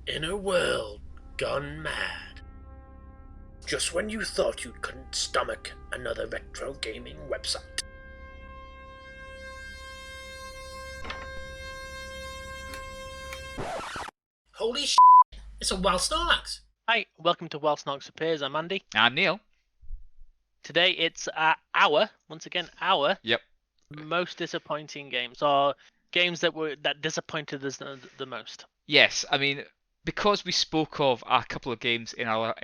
In a world gone mad, just when you thought you couldn't stomach another retro gaming website. Holy sh! It's a wild Snorlax! Hi, welcome to While Snorks Appears. I'm Andy. I'm Neil. Today it's once again, Yep. most disappointing games, or games that disappointed us the most. Yes, I mean, because we spoke of a couple of games in our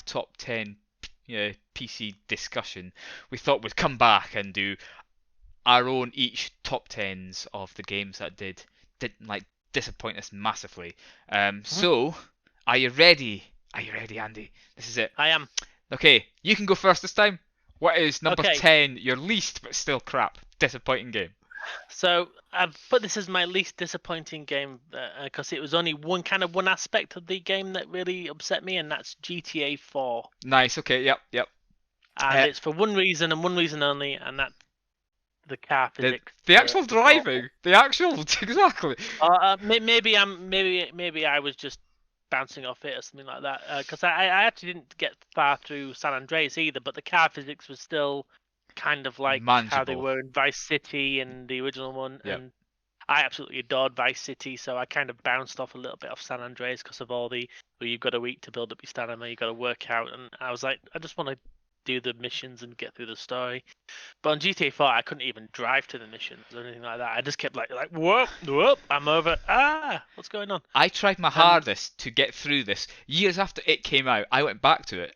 top 10 PC discussion, we thought we'd come back and do our own each top 10s of the games that didn't like disappoint us massively. So, are you ready? Are you ready, Andy? This is it. I am. Okay, you can go first this time. What is number Okay. 10, your least but still crap, disappointing game? So I've put this as my least disappointing game because it was only one aspect of the game that really upset me, and that's GTA 4. Nice, okay, yep. And it's for one reason and one reason only, and that's the car physics. The actual driving, the actual exactly. Maybe I was just bouncing off it or something like that, because I actually didn't get far through San Andreas either, but the car physics was still kind of like how they Manageable. were in Vice City and the original one. Yep. And I absolutely adored Vice City, so I kind of bounced off a little bit off San Andreas because of all the where you've got to eat to build up your stamina, you've got to work out, and I was like, I just want to do the missions and get through the story. But on GTA 4, I couldn't even drive to the missions or anything like that. I just kept like whoop, I'm over. What's going on? I tried my hardest to get through this. Years after it came out, I went back to it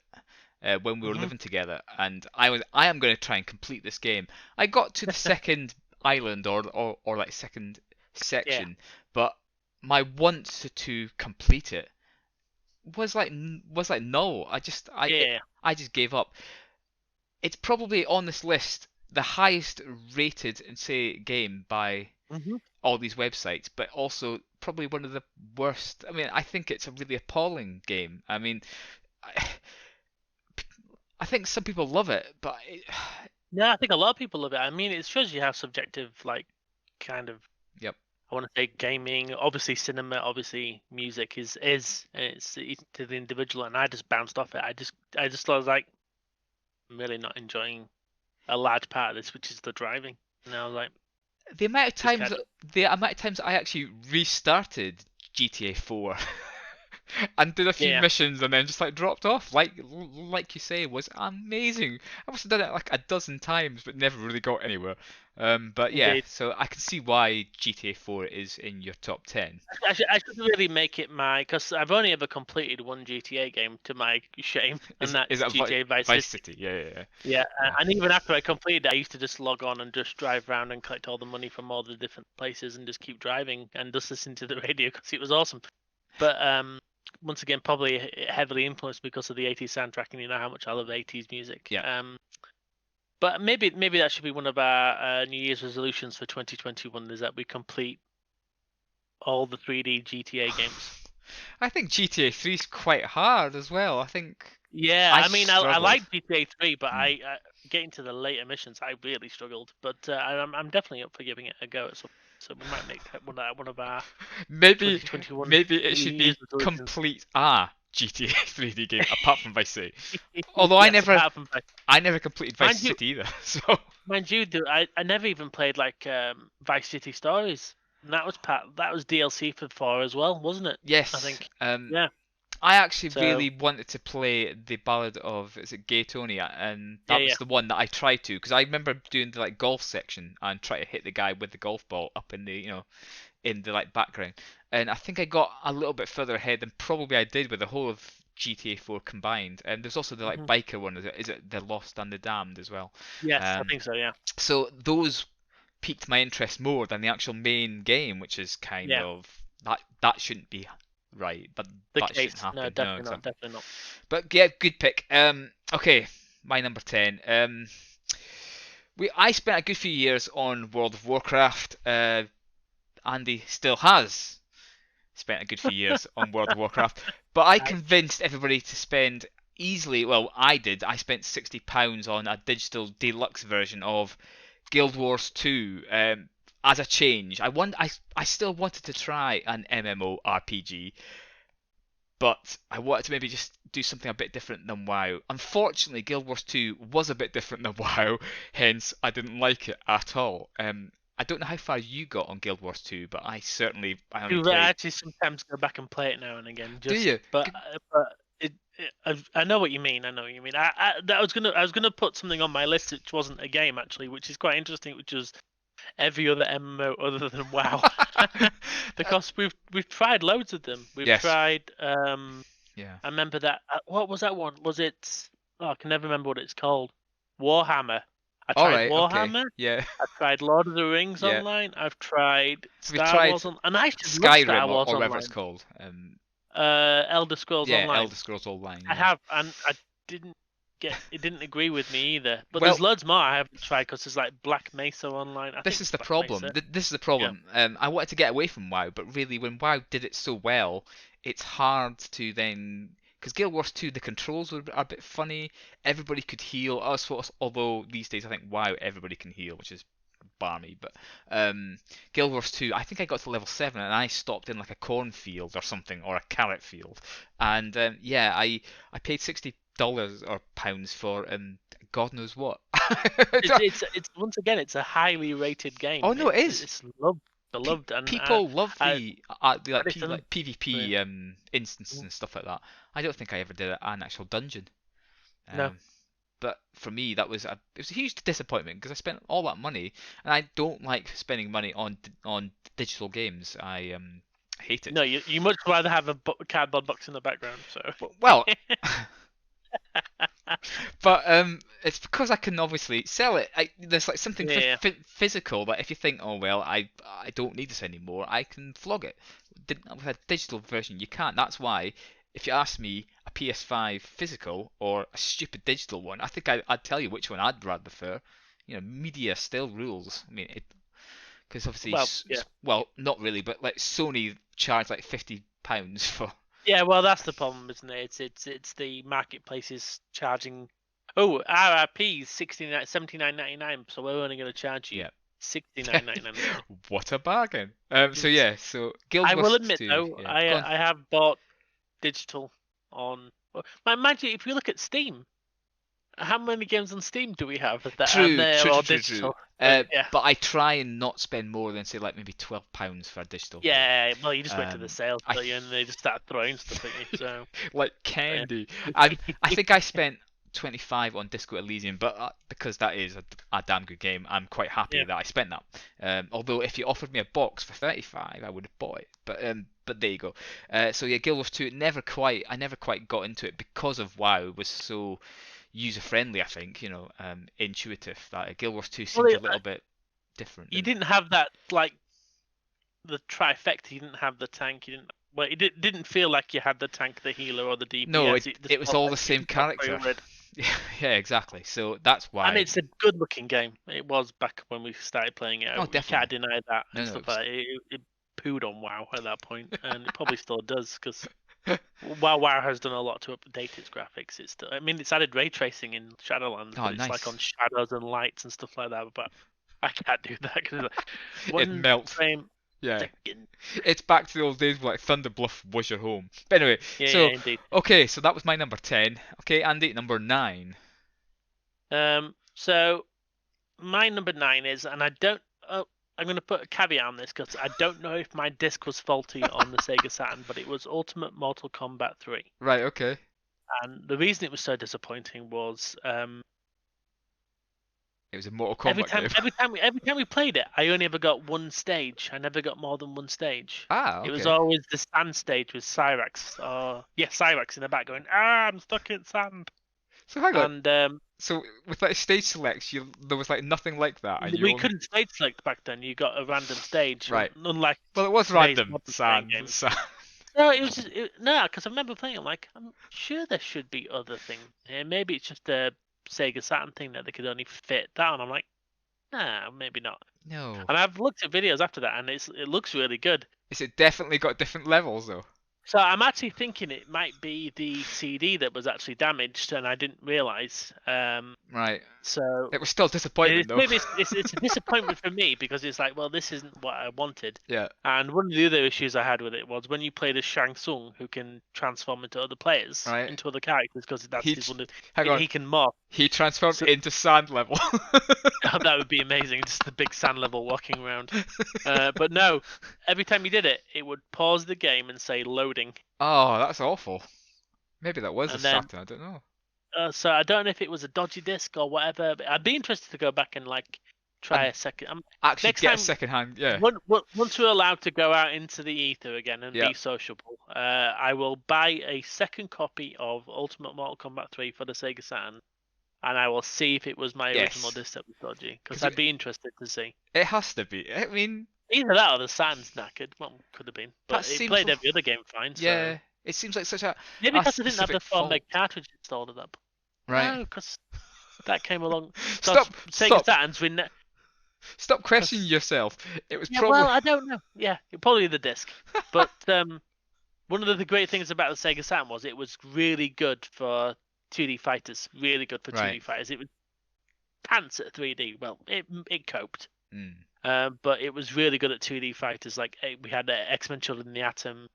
when we were living together, and I am going to try and complete this game. I got to the second island or like second section, but my want to complete it was like no. I just gave up. It's probably on this list the highest rated game by all these websites, but also probably one of the worst. I mean, I think it's a really appalling game. I mean, I think some people love it, but yeah, I think a lot of people love it. I mean, it shows you how subjective, like, kind of. Yep. I want to say gaming, obviously cinema, obviously music is it's to the individual, and I just bounced off it. I just was like, I'm really not enjoying a large part of this, which is the driving. And I was like, the amount of times I actually restarted GTA 4 and did a few missions and then just like dropped off, like you say, was amazing. I must have done it like a dozen times, but never really got anywhere. But yeah, so I can see why GTA 4 is in your top 10. I should really make it because I've only ever completed one GTA game to my shame, and that's GTA Vice City. Yeah. And even after I completed it, I used to just log on and just drive around and collect all the money from all the different places and just keep driving and just listen to the radio because it was awesome. But once again, probably heavily influenced because of the 80s soundtrack, and you know how much I love 80s music. Yeah. But maybe that should be one of our New Year's resolutions for 2021, is that we complete all the 3D GTA games. I think GTA 3 is quite hard as well. I think. Yeah, I like GTA 3, but I getting to the later missions, I really struggled. But I'm definitely up for giving it a go. So we might make that one of our maybe 2021 maybe it should be complete GTA 3D game apart from Vice City. Although I never completed Vice City either. So mind you, I never even played like Vice City Stories. And that was DLC for 4 as well, wasn't it? Yes. I think. Yeah. I actually really wanted to play the Ballad of Gay Tony, and that was the one that I tried to, because I remember doing the like golf section and try to hit the guy with the golf ball up in the in the like background, and I think I got a little bit further ahead than probably I did with the whole of GTA 4 combined. And there's also the like biker one. Is it the Lost and the Damned as well? Yes, I think so. Yeah. So those piqued my interest more than the actual main game, which is kind of that shouldn't be right, but that shouldn't happen. No, definitely not. But yeah, good pick. Okay, my number 10. I spent a good few years on World of Warcraft. Andy still has spent a good few years on World of Warcraft, but I convinced everybody to spend easily. Well, I did. I spent £60 on a digital deluxe version of Guild Wars 2. As a change, I still wanted to try an MMORPG, but I wanted to maybe just do something a bit different than WoW. Unfortunately, Guild Wars 2 was a bit different than WoW, hence I didn't like it at all. I don't know how far you got on Guild Wars 2, but I only I played. actually sometimes go back and play it now and again. Do you? But I know what you mean. I know what you mean. I was gonna put something on my list which wasn't a game actually, which is quite interesting, which was every other MMO other than WoW, because we've tried loads of them. We've Yes. tried. Yeah. I remember that. What was that one? Was it? Oh, I can never remember what it's called. Warhammer. I All tried right. Okay. Warhammer. Yeah. I've tried Lord of the Rings Yeah. online. I've tried Have you Star tried Wars and I actually love Skyrim Star or Wars whatever online. it's called? Elder Scrolls Yeah, Online. Elder Scrolls Online. I Yeah. have, and I didn't get. It didn't agree with me either. But Well- there's loads more I haven't tried because there's like Black Mesa Online. I This think is the Black problem. Mesa. This is the problem. I wanted to get away from WoW, but really, when WoW did it so well, it's hard to then. Because Guild Wars 2, the controls were a bit funny. Everybody could heal. Although these days, I think WoW everybody can heal, which is barmy. But Guild Wars 2, I think I got to level 7 and I stopped in like a cornfield or something, or a carrot field. And yeah, I paid $60 or pounds for God knows what. It's once again, it's a highly rated game. Oh, no, it is. It's beloved, and People love the Listen, like PvP instances and stuff like that. I don't think I ever did an actual dungeon. No. But for me, it was a huge disappointment because I spent all that money, and I don't like spending money on digital games. I hate it. No, you much rather have a cardboard box in the background. So Well, but it's because I can obviously sell it. There's like something physical that if you think, oh well, I don't need this anymore, I can flog it. With a digital version, you can't. That's why, if you ask me a PS5 physical or a stupid digital one, I think I'd tell you which one I'd rather prefer. You know, media still rules. I mean, because obviously, well, not really, but like Sony charge like £50 for. Yeah, well, that's the problem, isn't it? It's the marketplaces charging. Oh, RRP is $79.99, so we're only going to charge you $69.99. What a bargain! So yeah, so Guild Wars I will admit 2, though, yeah. I have bought digital on. Imagine if you look at Steam, how many games on Steam do we have that True. digital? But I try and not spend more than say like maybe £12 for a digital. Yeah, well, you just went to the sales, and they just start throwing stuff at you. So like candy. I think I spent 25 on Disco Elysium, but because that is a damn good game, I'm quite happy that I spent that. Although if you offered me a box for 35, I would have bought it. But there you go. So yeah, Guild Wars 2, I never quite got into it because of WoW. It was so user friendly, I think, intuitive. That Guild Wars 2 seemed a little bit different. You didn't have that like the trifecta. You didn't have the tank. You didn't. Well, it didn't feel like you had the tank, the healer, or the DPS. No, it was all the same character. Yeah, exactly. So that's why. And it's a good-looking game. It was back when we started playing it. Oh, You definitely. can't deny that. No, Stuff like it pooed on WoW at that point, and it probably still does because WoW has done a lot to update its graphics. It's added ray tracing in Shadowlands, but it's like on shadows and lights and stuff like that. But I can't do that because it melts. Yeah, it's back to the old days where like Thunder Bluff was your home. But anyway, indeed. Okay, so that was my number 10. Okay, Andy, number 9. So my number 9 is, and I don't. I'm going to put a caveat on this because I don't know if my disc was faulty on the Sega Saturn, but it was Ultimate Mortal Kombat 3. Right. Okay. And the reason it was so disappointing was. It was a Mortal Kombat game. Every time we played it, I only ever got one stage. I never got more than one stage. Okay. It was always the sand stage with Cyrax. Cyrax in the back going, I'm stuck in sand. So hang on. And so with like stage selects, there was like nothing like that. And we couldn't stage select back then. You got a random stage. Right. Unlike. Well, it was random. Sand. No, because I remember playing it. Like, I'm sure there should be other things here. Maybe it's just a Sega Saturn thing that they could only fit that on. I'm like, nah, maybe not. No. And I've looked at videos after that, and it looks really good. Is it definitely got different levels though? So I'm actually thinking it might be the CD that was actually damaged, and I didn't realise. Right. So It was still disappointment though. maybe it's a disappointment for me because it's like, well, this isn't what I wanted. Yeah. And one of the other issues I had with it was when you played as Shang Tsung, who can transform into other players, Right. into other characters, because that's He his one. Hang on. He can morph. He transformed So- into sand level. That would be amazing, just the big sand level walking around. But no, every time you did it, it would pause the game and say loading. Oh, that's awful. Maybe that was And a then- Saturn. I don't know. So I don't know if it was a dodgy disc or whatever. But I'd be interested to go back and like try a second. Actually, next get time- a second hand. Yeah. Once we're allowed to go out into the ether again and Yeah. be sociable, I will buy a second copy of Ultimate Mortal Kombat 3 for the Sega Saturn, and I will see if it was my original Yes. disc that was dodgy, because 'Cause I'd be interested to see. It has to be. I mean, Either that or the Saturn's knackered. Well, could have been, but That it seems played so- every other game fine. So yeah. It seems like such a maybe because I didn't have specific the 4 meg fault. cartridge installed at that point. Right. No, because that came along. Stop. Sega Stop. Saturns, Stop questioning yourself. It was Yeah, probably. well, I don't know. Yeah, probably the disc. But one of the great things about the Sega Saturn was it was really good for 2D fighters. Really good for 2D Right. fighters. It was pants at 3D. Well, it coped. Mm. But it was really good at 2D fighters. Like we had X-Men: Children in the Atom,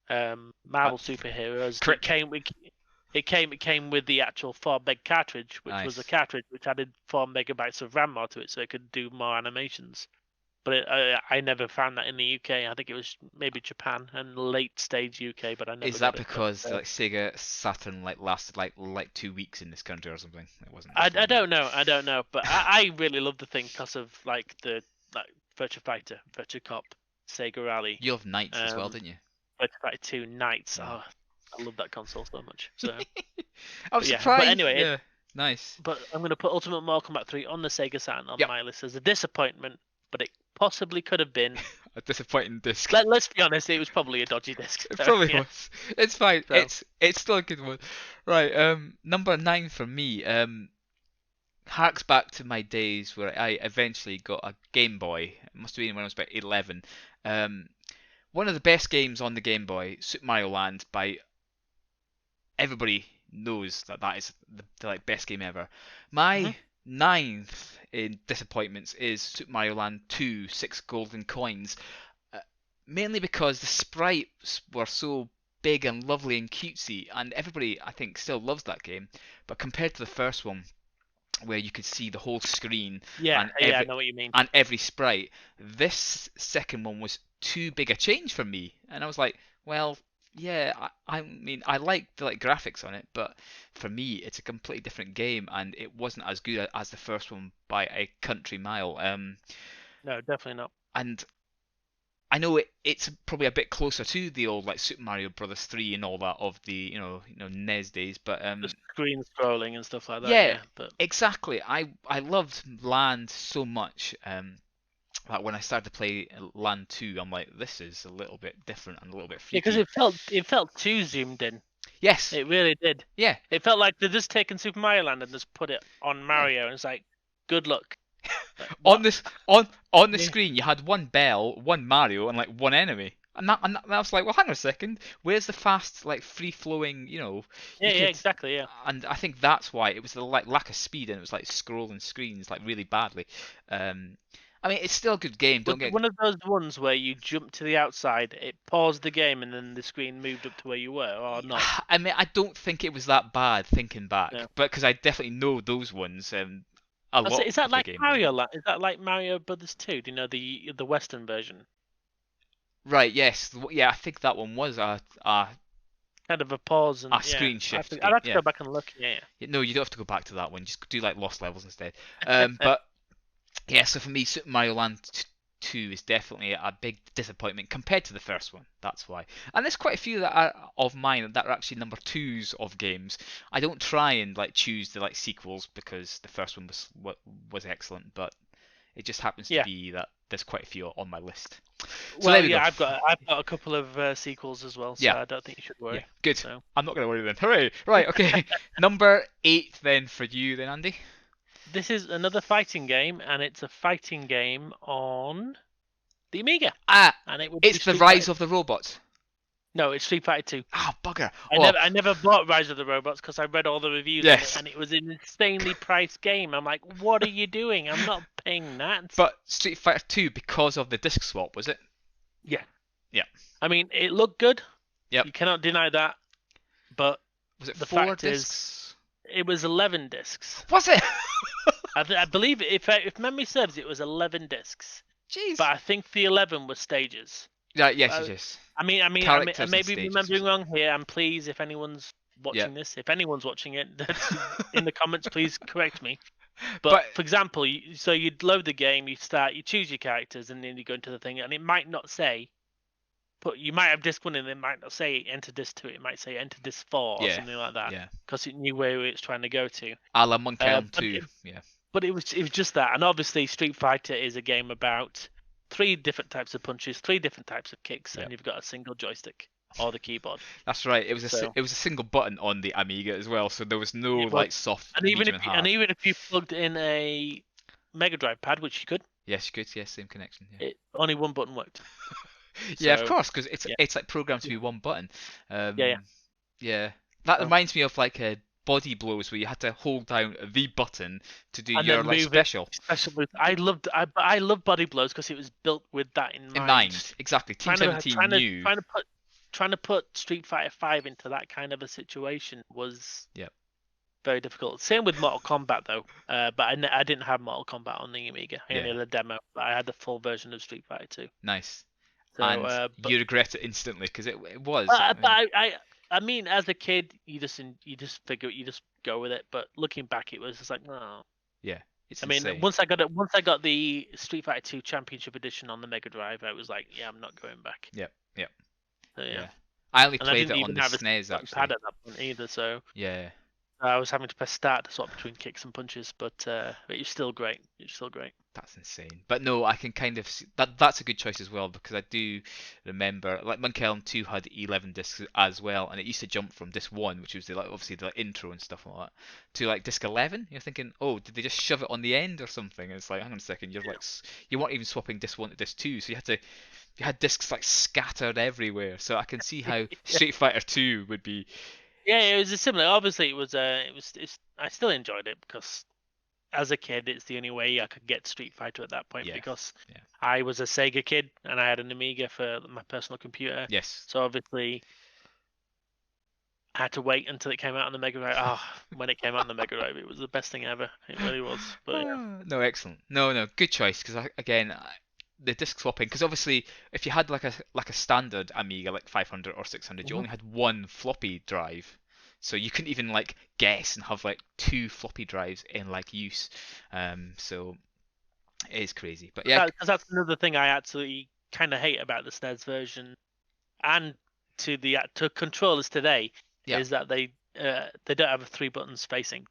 Marvel superheroes. It came with the actual 4 meg cartridge, which was a Nice. cartridge which added 4 megabytes of RAM more to it, so it could do more animations. But I never found that in the UK. I think it was maybe Japan and late stage UK, but I never. Is that got it. because But, like Sega Saturn like lasted like 2 weeks in this country or something? It wasn't. I just long. don't know. But I really love the thing because of like the Virtua Fighter, Virtua Cop, Sega Rally, You love Knights as well, Um, didn't you? Virtua Fighter 2, Knights. Yeah. Oh, I love that console so much. So, I was yeah, but surprised. anyway, yeah, nice. but I'm going to put Ultimate Mortal Kombat 3 on the Sega Saturn on Yep. my list as a disappointment, but it possibly could have been. A disappointing disc. Let's be honest, it was probably a dodgy disc. It so, probably yeah. was. It's fine. So- It's still a good one. Right. Number 9 for me. Harks back to my days where I eventually got a Game Boy. It must have been when I was about 11. One of the best games on the Game Boy, Super Mario Land, by everybody knows that is the like best game ever. My Mhm. ninth in disappointments is Super Mario Land 2, 6 golden coins. Mainly because the sprites were so big and lovely and cutesy, and everybody I think still loves that game. But compared to the first one, where you could see the whole screen Yeah, and yeah, I every know what you mean. and every sprite, this second one was too big a change for me, and I was like, well, yeah, I mean, I like the like graphics on it, but for me, it's a completely different game, and it wasn't as good as the first one by a country mile. No, definitely not. And I know it's probably a bit closer to the old like Super Mario Brothers 3 and all that of the NES days, but The screen scrolling and stuff like that. Yeah. Yeah, but exactly. I loved Land so much. Like when I started to play Land 2, I'm like, this is a little bit different and a little bit freaky. because it felt too zoomed in. Yes. It really did. Yeah. It felt like they'd just taken Super Mario Land and just put it on Mario, and it's like, good luck. Like, On what? this on the Yeah. screen, you had one Bell, one Mario, and like one enemy. And I was like, well, hang on a second. Where's the fast, like free flowing, Yeah, you yeah, could- exactly, yeah. And I think that's why it was the like lack of speed, and it was like scrolling screens like really badly. I mean, it's still a good game. Don't Was it get one of those ones where you jumped to the outside, it paused the game, and then the screen moved up to where you were, or not? I mean, I don't think it was that bad thinking back, Yeah. but because I definitely know those ones. A lot. Is that of the like game. Mario Land? Is that like Mario Brothers 2? Do you know the Western version? Right. Yes. Yeah. I think that one was a. Kind of a pause and A yeah, screen shift I'd game, have to yeah. go back and look. Yeah, yeah. No, you don't have to go back to that one. Just do like Lost Levels instead. But yeah, so for me, Super Mario Land 2 is definitely a big disappointment compared to the first one. That's why. And there's quite a few that are of mine that are actually number 2s of games. I don't try and like choose the like sequels because the first one was excellent, but it just happens to Yeah. be that there's quite a few on my list. So Well, there we yeah, go. I've got a couple of sequels as well, so Yeah. I don't think you should worry. Yeah, good. So. I'm not going to worry then. Hooray! Right, okay. Number 8 then for you then, Andy. This is another fighting game, and it's a fighting game on the Amiga. Ah, And it would be it's the Street Rise Fighter. of the Robots. No, it's Street Fighter 2. Ah, bugger. I never bought Rise of the Robots because I read all the reviews on Yes. it, and it was an insanely priced game. I'm like, what are you doing? I'm not paying that. But Street Fighter 2 because of the disc swap, was it? Yeah. Yeah. I mean, it looked good. Yep. You cannot deny that. But Was it the 4 fact discs? is, it was 11 discs. Was it? I believe, if memory serves, it was 11 discs. Jeez. But I think the 11 were stages. Yeah, yes. I mean, Characters I and may be stages. remembering wrong here, and please, if anyone's watching this, if anyone's watching it, in the comments, please correct me. But for example, so you'd load the game, you choose your characters, and then you go into the thing, and it might not say, but you might have disc 1 and it might not say enter disc 2, it might say enter disc 4 or something like that, because it knew where it's trying to go to. A la Monkey Island 2, yeah. But it was just that, and obviously Street Fighter is a game about 3 different types of punches, 3 different types of kicks, and you've got a single joystick or the keyboard. That's right. It was a single button on the Amiga as well, so there was no like soft. And even if you plugged in a Mega Drive pad, which you could. Yes, you could. Yes, same connection. Yeah. Only one button worked. Yeah, of course, because it's like programmed to be one button. Yeah. That reminds me of like body blows where you had to hold down the button to do your like special move. I loved body blows because it was built with that in mind. Exactly. Team 17 knew. Trying to put Street Fighter 5 into that kind of a situation was very difficult. Same with Mortal Kombat though, but I didn't have Mortal Kombat on the Amiga. I only had a demo, but I had the full version of Street Fighter 2. Nice. So, and you regret it instantly because it was. I mean, as a kid, you just go with it. But looking back, it was just like, oh. Yeah, it's insane. I mean, once I got the Street Fighter 2 Championship Edition on the Mega Drive, I was like, yeah, I'm not going back. Yep. So, yeah. I only played it on the SNES actually. Pad at that point either, so. Yeah. I was having to press start to swap between kicks and punches, but it's still great. That's insane. But no, I can kind of see that's a good choice as well because I do remember like Monkey Island 2 had 11 discs as well, and it used to jump from disc 1, which was obviously the intro and stuff like that, to like disc 11. You're thinking, oh, did they just shove it on the end or something? And it's like, hang on a second, you weren't even swapping disc 1 to disc 2, so you had discs like scattered everywhere. So I can see how Street Fighter 2 would be. Yeah, it was similar. Obviously, I still enjoyed it because as a kid, it's the only way I could get Street Fighter at that point because I was a Sega kid and I had an Amiga for my personal computer. Yes. So obviously, I had to wait until it came out on the Mega Drive. When it came out on the Mega Drive, it was the best thing ever. It really was. But No, excellent. No, good choice because the disc swapping, because obviously if you had like a standard Amiga like 500 or 600, you only had one floppy drive, so you couldn't even like guess and have like 2 floppy drives in like use. So it is crazy, but yeah, because that's another thing I absolutely kind of hate about the SNES version, and to controllers today is that they don't have 3 buttons spacing.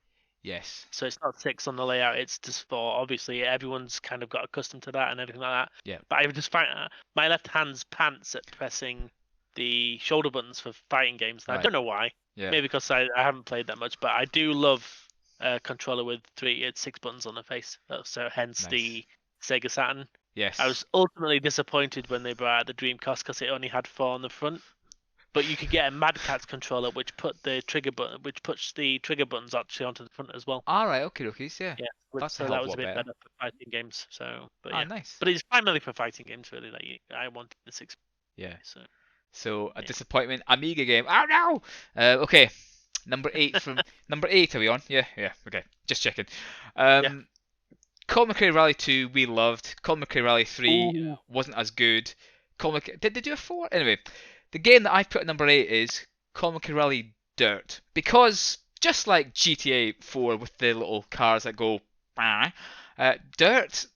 Yes. So it's not 6 on the layout, it's just 4. Obviously, everyone's kind of got accustomed to that and everything like that. Yeah. But I just find my left hand's pants at pressing the shoulder buttons for fighting games. Right. I don't know why. Yeah. Maybe because I haven't played that much, but I do love a controller with 6 buttons on the face. So hence the Sega Saturn. Yes. I was ultimately disappointed when they brought out the Dreamcast because it only had 4 on the front. But you could get a Mad Catz controller, which puts the trigger buttons actually onto the front as well. All right, okay, yeah. Yeah, so that was a bit better for fighting games. So, but yeah, nice. But it's primarily for fighting games, really. Like I wanted the 6. Yeah. So a disappointment Amiga game. Oh no. Okay, number 8 from number 8. Are we on? Yeah. Okay, just checking. Colin McRae Rally 2 we loved. Colin McRae Rally 3 wasn't as good. Did they do a 4? Anyway. The game that I put at number 8 is Colin McRae Rally Dirt, because just like GTA 4 with the little cars that go, Dirt,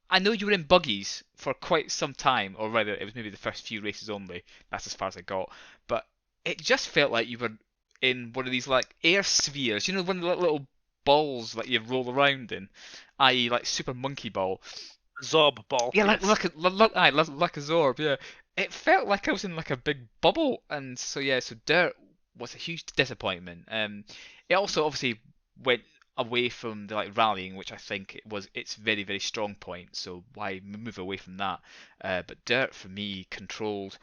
I know you were in buggies for quite some time, or rather it was maybe the first few races only, that's as far as I got, but it just felt like you were in one of these like air spheres, you know, one of the little balls that you roll around in, i.e. like Super Monkey Ball. Zorb ball. Yeah, like a Zorb, yeah. It felt like I was in like a big bubble, and so Dirt was a huge disappointment. It also obviously went away from the like rallying, which I think was its very, very strong point. So why move away from that? But Dirt for me controlled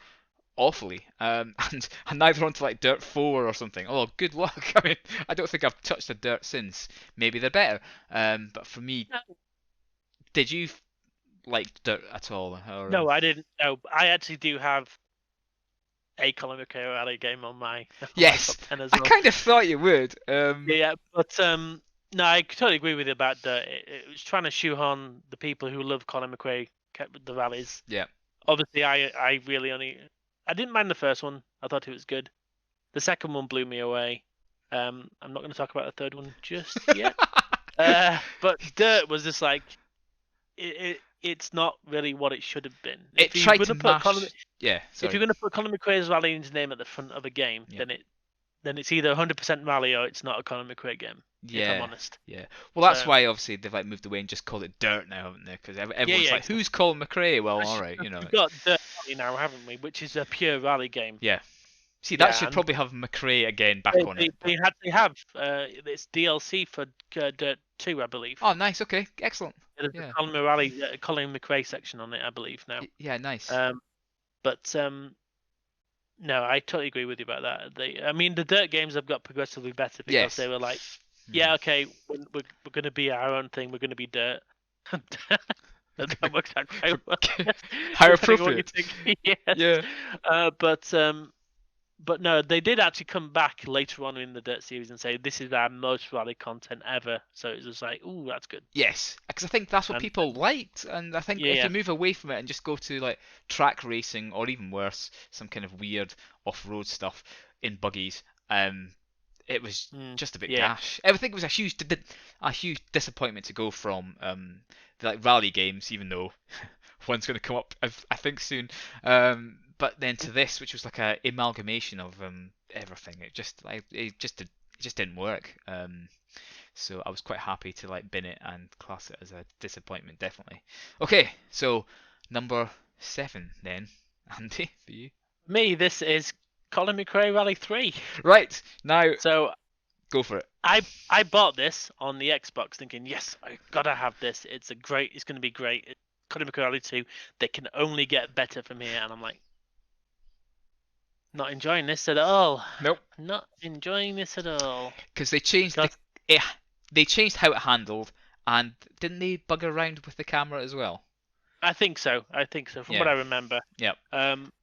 awfully, and neither onto like Dirt 4 or something. Oh, good luck. I mean, I don't think I've touched a Dirt since. Maybe they're better. But for me, did you like Dirt at all? Or, No, I didn't. No, I actually do have a Colin McRae Rally game on my yes, top 10 as I well. kind of thought you would. Yeah, but no, I totally agree with you about Dirt. It was trying to shoehorn the people who love Colin McRae the rallies. Yeah. Obviously, I really I didn't mind the first one. I thought it was good. The second one blew me away. I'm not going to talk about the third one just yet. But Dirt was just like it's not really what it should have been. It If tried you're to going to put mash. Yeah. Sorry. if you're going to put Colin McRae's Rally's name at the front of a game, Yeah. then it's either 100% Rally or it's not a Colin McRae game. Yeah. If I'm honest. Yeah. Well, that's why obviously they've like moved away and just called it Dirt now, haven't they? Because everyone's like, "Who's Colin McRae?" Well, all right, you know. We've got Dirt Rally now, haven't we? Which is a pure rally game. Yeah. See, that Yeah, should and probably have McRae again back on it. They have it's DLC for Dirt 2, I believe. Oh, nice. Okay, excellent. There's Yeah. a Colin McRae section on it, I believe now. Yeah, nice. But no, I totally agree with you about that. I mean, the Dirt games have got progressively better because Yes. they were like, yeah, okay, we're going to be our own thing. We're going to be Dirt. That works out quite well. How Depending on what you appropriate. think. Yes. Yeah. But no, they did actually come back later on in the Dirt series and say this is our most rally content ever. So it was just like, ooh, that's good. Yes, because I think that's what And- people liked, and I think if Yeah. you move away from it and just go to like track racing or even worse, some kind of weird off-road stuff in buggies, it was just a bit yeah. gash. I think it was a huge disappointment to go from the like rally games, even though one's going to come up I think soon. But then to this, which was like a amalgamation of everything. It just didn't work. So I was quite happy to like bin it and class it as a disappointment, definitely. Okay, so number 7 then, Andy, for you. Me, this is Colin McRae Rally 3. Right, now So go for it. I bought this on the Xbox thinking, yes, I gotta have this. It's going to be great. Colin McRae Rally 2. They can only get better from here, and I'm like, not enjoying this at all. Nope. Not enjoying this at all. Because they changed they changed how it handled, and didn't they bug around with the camera as well? I think so. From what I remember. Yep.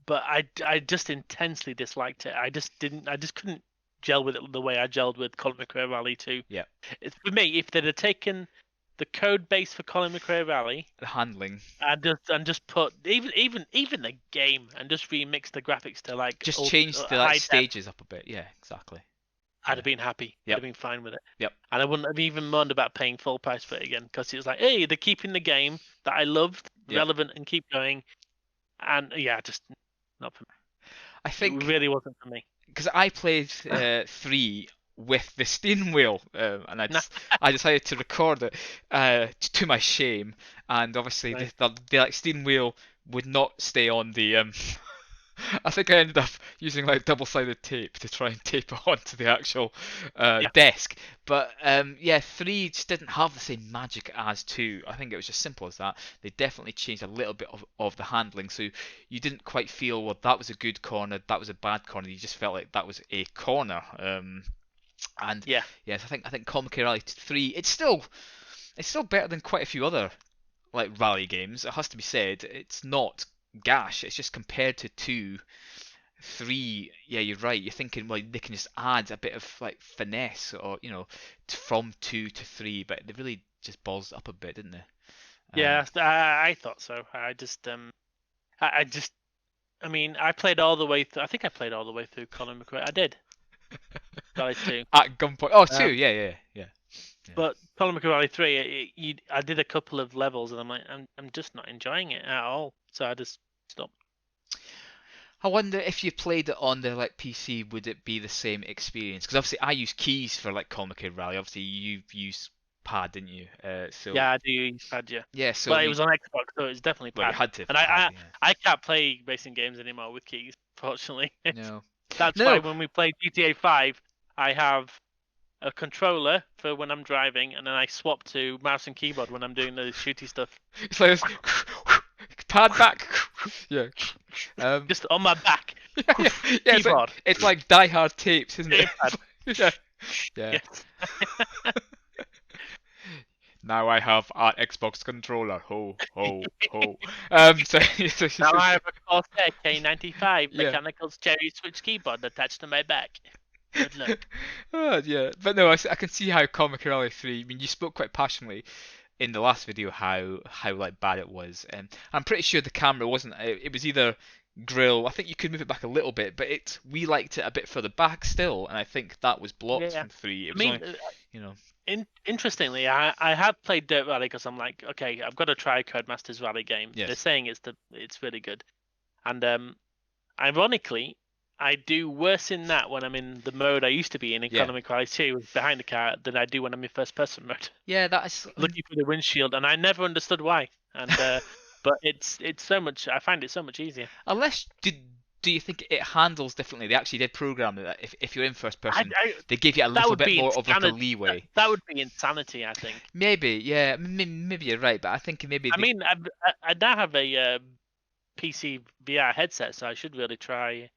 But I just intensely disliked it. I just couldn't gel with it the way I gelled with Colin McRae Rally 2. Yep. For me, if they'd have taken the code base for Colin McRae Rally The handling. and just put even the game and just remix the graphics to like Just change the like, stages up a bit. Yeah, exactly. I'd have been happy. Yep. I'd have been fine with it. Yep. And I wouldn't have even moaned about paying full price for it again because it was like, hey, they're keeping the game that I loved relevant and keep going. And yeah, just not for me. I think It really wasn't for me. because I played 3 with the steering wheel, and I decided to record it to my shame, and obviously Right. the like steering wheel would not stay on the I think I ended up using like double-sided tape to try and tape it onto the actual desk. But 3 just didn't have the same magic as 2. I think it was just simple as that. They definitely changed a little bit of the handling, so you didn't quite feel, well, that was a good corner, that was a bad corner. You just felt like that was a corner. And yes, I think Colin McRae Rally 3, it's still better than quite a few other like rally games. It has to be said. It's not gash. It's just compared to 2, 3. Yeah, you're right. You're thinking, well, they can just add a bit of like finesse, or from 2 to 3, but they really just ballsed up a bit, didn't they? Yeah, I thought so. I mean, I played all the way through. I think I played all the way through Colin McRae. I did. Rally 2. At gunpoint. Oh, 2. Yeah. But Colin McRae Rally 3, I did a couple of levels, and I'm like, I'm just not enjoying it at all. So I just stopped. I wonder if you played it on the like PC, would it be the same experience? Because obviously I use keys for like Colin McRae Rally. Obviously you use pad, didn't you? Yeah, I do use pad. Yeah. Yeah. So but it was on Xbox, so it's definitely pad. Well, you had to. And I can't play racing games anymore with keys, fortunately. No. That's why when we play GTA 5, I have a controller for when I'm driving, and then I swap to mouse and keyboard when I'm doing the shooty stuff. It's like pad back. Yeah. Just on my back. Yeah, Keyboard. it's like Die Hard tapes, isn't it? Gamepad. Yeah. Yes. Now I have an Xbox controller. Ho ho ho. So, Now I have a Corsair K95 Yeah. mechanical cherry switch keyboard attached to my back. Good luck. Yeah, but no, I can see how Comic Rally 3. I mean, you spoke quite passionately in the last video how like bad it was, and I'm pretty sure the camera wasn't. It was either grill. I think you could move it back a little bit, but we liked it a bit further back still, and I think that was blocked Yeah. from 3. It I was mean, only, you know. Interestingly, I have played Dirt Rally because I'm like, okay, I've got to try a Codemasters Rally game. Yes. They're saying it's really good, and ironically, I do worse in that when I'm in the mode I used to be in Economic Rally 2 behind the car than I do when I'm in first person mode. Yeah, that's Looking through the windshield, and I never understood why. And but it's so much. I find it so much easier. unless do you think it handles differently? They actually did program that if you're in first person, they give you a little bit more of like a leeway. That would be insanity, I think. Maybe, yeah, maybe you're right, but I think maybe. I mean, I now have a PC VR headset, so I should really try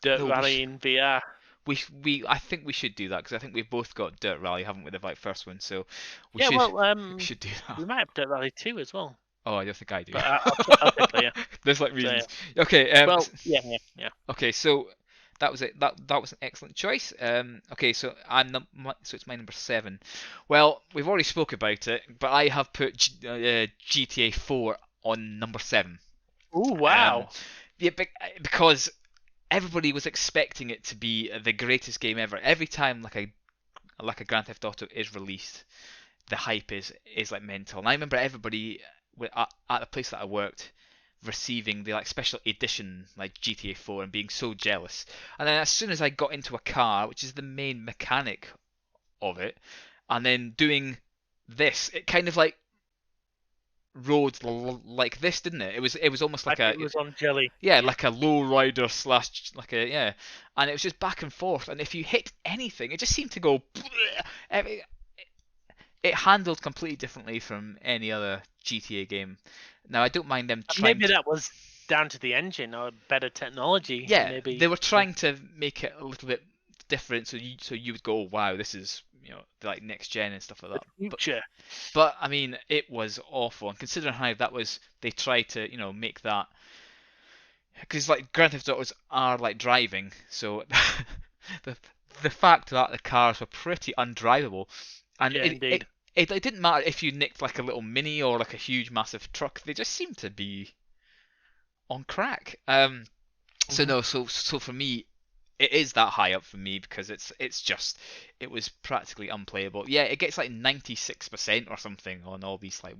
Dirt Rally in VR. I think we should do that because I think we've both got Dirt Rally, haven't we? The like first one, so we should do that. We might have Dirt Rally 2 as well. Oh, I don't think I do. But I'll play, yeah. There's like reasons. So, yeah. Okay. Well, yeah. Okay, so that was it. That was an excellent choice. Okay, so so it's my number 7. Well, we've already spoke about it, but I have put GTA 4 on number 7. Oh wow! Yeah, because everybody was expecting it to be the greatest game ever. Every time like a Grand Theft Auto is released, the hype is like mental. And I remember everybody at the place that I worked receiving the like special edition like GTA 4 and being so jealous. And then as soon as I got into a car, which is the main mechanic of it, and then doing this, it kind of like rode like this, didn't it? It was almost like it was on jelly. Yeah, like a low rider / like a yeah, and it was just back and forth. And if you hit anything, it just seemed to go. It handled completely differently from any other GTA game. Now I don't mind them trying. Maybe that was down to the engine or better technology. Yeah, maybe they were trying to make it a little bit different, so you would go, oh, wow, this is like next gen and stuff like that. Future. But I mean, it was awful, and considering how they tried to make that, because like Grand Theft Autos are like driving, so the fact that the cars were pretty undrivable, and indeed. It didn't matter if you nicked like a little mini or like a huge massive truck; they just seemed to be on crack. So no, so for me, it is that high up for me because it was practically unplayable. Yeah, it gets like 96% or something on all these like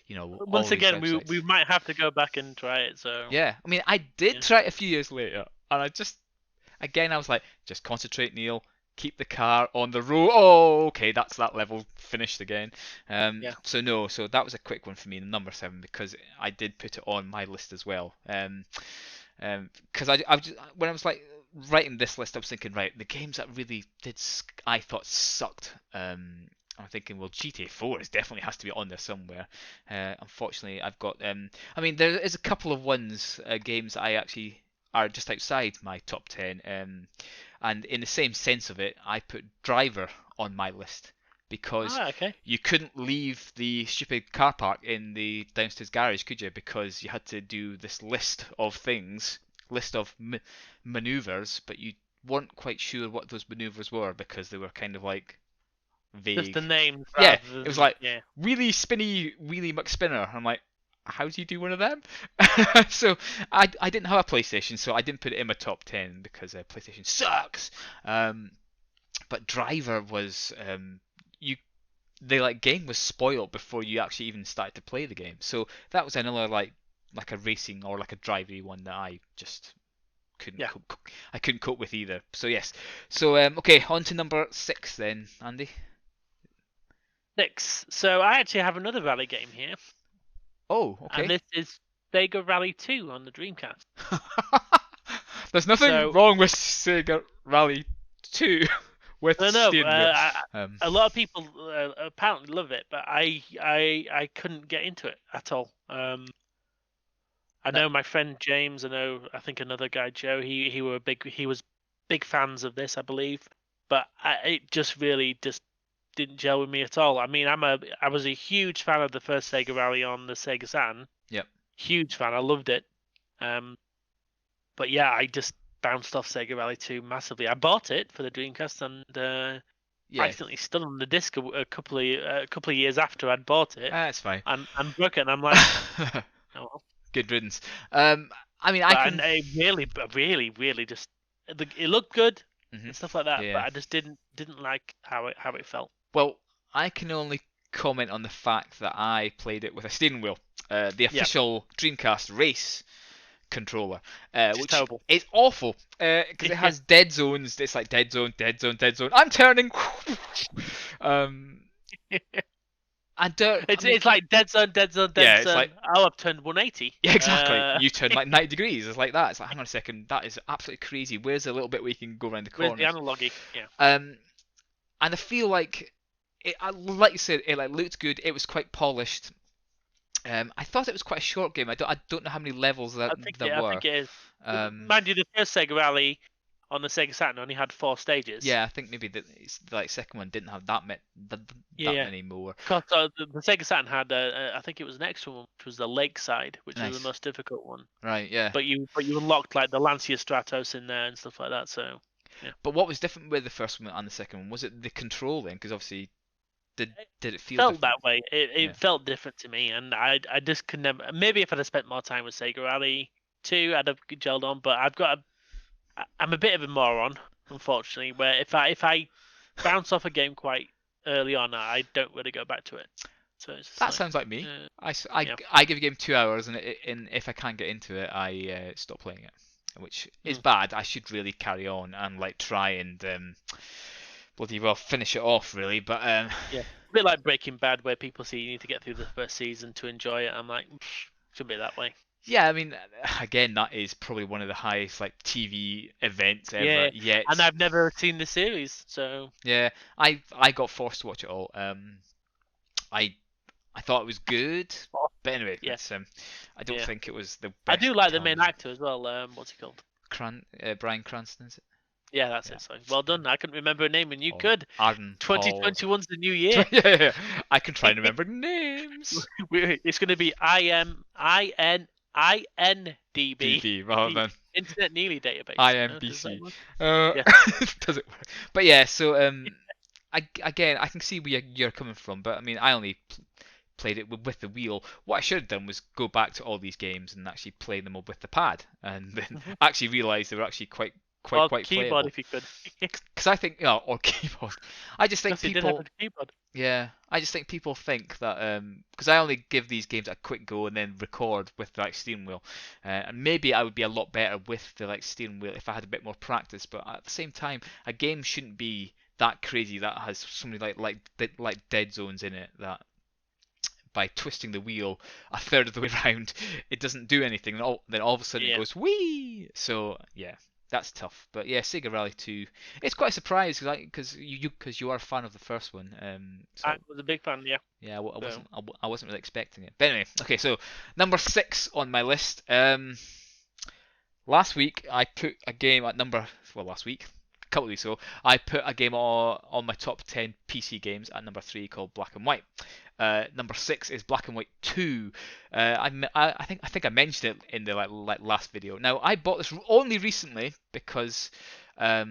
Once again, we might have to go back and try it. So yeah, I mean, I did try it a few years later, and I was like, just concentrate, Neil. Keep the car on the road. Oh, okay, that's that level finished again. So that was a quick one for me, number 7, because I did put it on my list as well. Because when I was like writing this list, I was thinking, right, the games that really I thought sucked. I'm thinking, well, GTA 4 definitely has to be on there somewhere. Unfortunately, I've got. I mean, there is a couple of games that I actually are just outside my top 10. And in the same sense of it, I put Driver on my list because you couldn't leave the stupid car park in the downstairs garage, could you? Because you had to do this list of maneuvers, but you weren't quite sure what those maneuvers were because they were kind of like vague. Just the names. Yeah, it was like wheelie spinny wheelie McSpinner. I'm like, how do you do one of them? So I didn't have a PlayStation, so I didn't put it in my top 10 because PlayStation sucks. But Driver was the game was spoiled before you actually even started to play the game. So that was another like a racing or like a drivey one that I just couldn't I couldn't cope with either. So yes. So okay, on to number 6 then, Andy. 6. So I actually have another rally game here. Oh, okay. And this is Sega Rally 2 on the Dreamcast. There's nothing wrong with Sega Rally 2 with steering wheel. A lot of people apparently love it, but I couldn't get into it at all. I know my friend James. I think another guy Joe. He was big fans of this, I believe. But it just really just didn't gel with me at all. I mean, I was a huge fan of the first Sega Rally on the Sega Saturn. Yep. Huge fan. I loved it. But yeah, I just bounced off Sega Rally 2 massively. I bought it for the Dreamcast and accidentally stood on the disc a couple of years after I'd bought it. That's fine. And broke it, and I'm like, oh well. Good riddance. I mean, And it really just it looked good and stuff like that, Yeah. but I just didn't like how it felt. Well, I can only comment on the fact that I played it with a steering wheel, the official Dreamcast race controller, which terrible. is awful because it has dead zones. It's like dead zone, dead zone, dead zone. I'm turning. It's like dead zone, dead zone, dead zone. Like, I've turned 180. Yeah, exactly. You turn like 90 degrees. It's like that. It's like, hang on a second, that is absolutely crazy. Where's the little bit where you can go around the corners? Where's the analogy? Yeah. And I feel like it, like you said, it like looked good. It was quite polished. I thought it was quite a short game. I don't know how many levels there were. I think it is. Mind you, the first Sega Rally on the Sega Saturn only had 4 stages. Yeah, I think maybe the second one didn't have that many more. Because the Sega Saturn had, I think it was the next one, which was the Lakeside, which was the most difficult one. Right, yeah. But you unlocked like the Lancia Stratos in there and stuff like that. So. Yeah. But what was different with the first one and the second one? Was it the controlling? Because obviously, did it feel felt different? that way? It felt different to me, and I just could never. Maybe if I'd have spent more time with Sega Rally 2, I'd have gelled on. But I'm a bit of a moron, unfortunately. Where if I bounce off a game quite early on, I don't really go back to it. So that sounds like me. I give a game 2 hours, and if I can't get into it, I stop playing it. Which is bad. I should really carry on and like try and bloody well finish it off, really. But yeah, a bit like Breaking Bad, where people say you need to get through the first season to enjoy it. I'm like, should be that way. Yeah, I mean, again, that is probably one of the highest like TV events ever. Yeah, and I've never seen the series, so yeah, I got forced to watch it all. I thought it was good, but anyway, I don't think it was the best. I do like the main actor as well. What's he called? Bryan Cranston, is it? Yeah, that's it. Sorry. Well done. I couldn't remember a name, and you could. Arden 2021's the new year. Yeah, I can try and remember names. It's going to be INDB. DB rather than Internet Nearly Database. IMBC. Does it work? But yeah, so I can see where you're coming from, but I mean, I only played it with the wheel. What I should have done was go back to all these games and actually play them all with the pad, and then actually realise they were actually quite keyboard playable. If you could. Because I think, or keyboard. I just think people. Didn't have a keyboard. Yeah, I just think people think that because I only give these games a quick go and then record with the steering wheel, and maybe I would be a lot better with the steering wheel if I had a bit more practice. But at the same time, a game shouldn't be that crazy that has so many like dead zones in it that by twisting the wheel a third of the way around it doesn't do anything. And then all of a sudden it goes whee. So yeah. That's tough, but yeah, Sega Rally 2. It's quite a surprise because you are a fan of the first one. So, I was a big fan, yeah. Yeah, I wasn't really expecting it. But anyway, okay, so number 6 on my list. Last week I put a game at a couple of weeks ago, I put a game on my top 10 PC games at number 3 called Black and White. Number 6 is Black and White 2. I think I mentioned it in the last video. Now I bought this only recently because I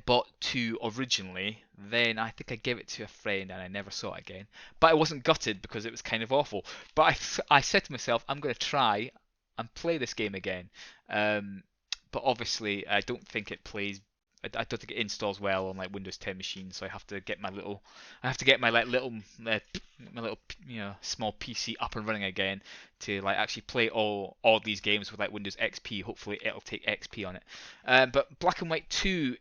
bought 2 originally. Then I think I gave it to a friend and I never saw it again. But I wasn't gutted because it was kind of awful. But I said to myself, I'm going to try and play this game again. But obviously I don't think it plays. I don't think it installs well on Windows 10 machines, so I have to get my little small PC up and running again to actually play all these games with Windows XP. Hopefully it'll take XP on it. But Black and White 2,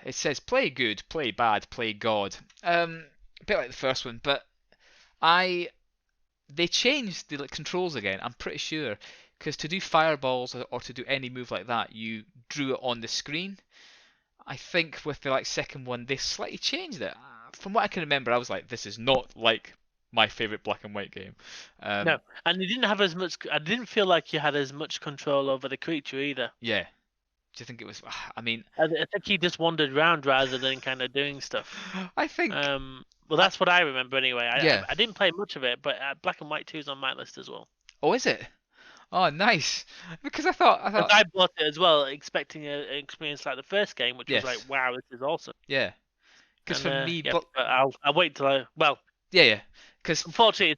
it says play good, play bad, play God. A bit like the first one, but they changed the controls again. I'm pretty sure. Because to do fireballs or to do any move like that, you drew it on the screen. I think with the second one, they slightly changed it. From what I can remember, I was like, this is not like my favorite black and white game. No, and you didn't have as much. I didn't feel like you had as much control over the creature either. Yeah. Do you think it was? I mean, I think he just wandered around rather than kind of doing stuff. I think. Well, that's what I remember anyway. Yeah. I didn't play much of it, but Black and White 2 is on my list as well. Oh, is it? Oh, nice. Because I thought. I bought it as well, expecting an experience like the first game, which Yes. was like, wow, this is awesome. Yeah. Because for me, but I'll wait till I. Well, yeah. Because unfortunately,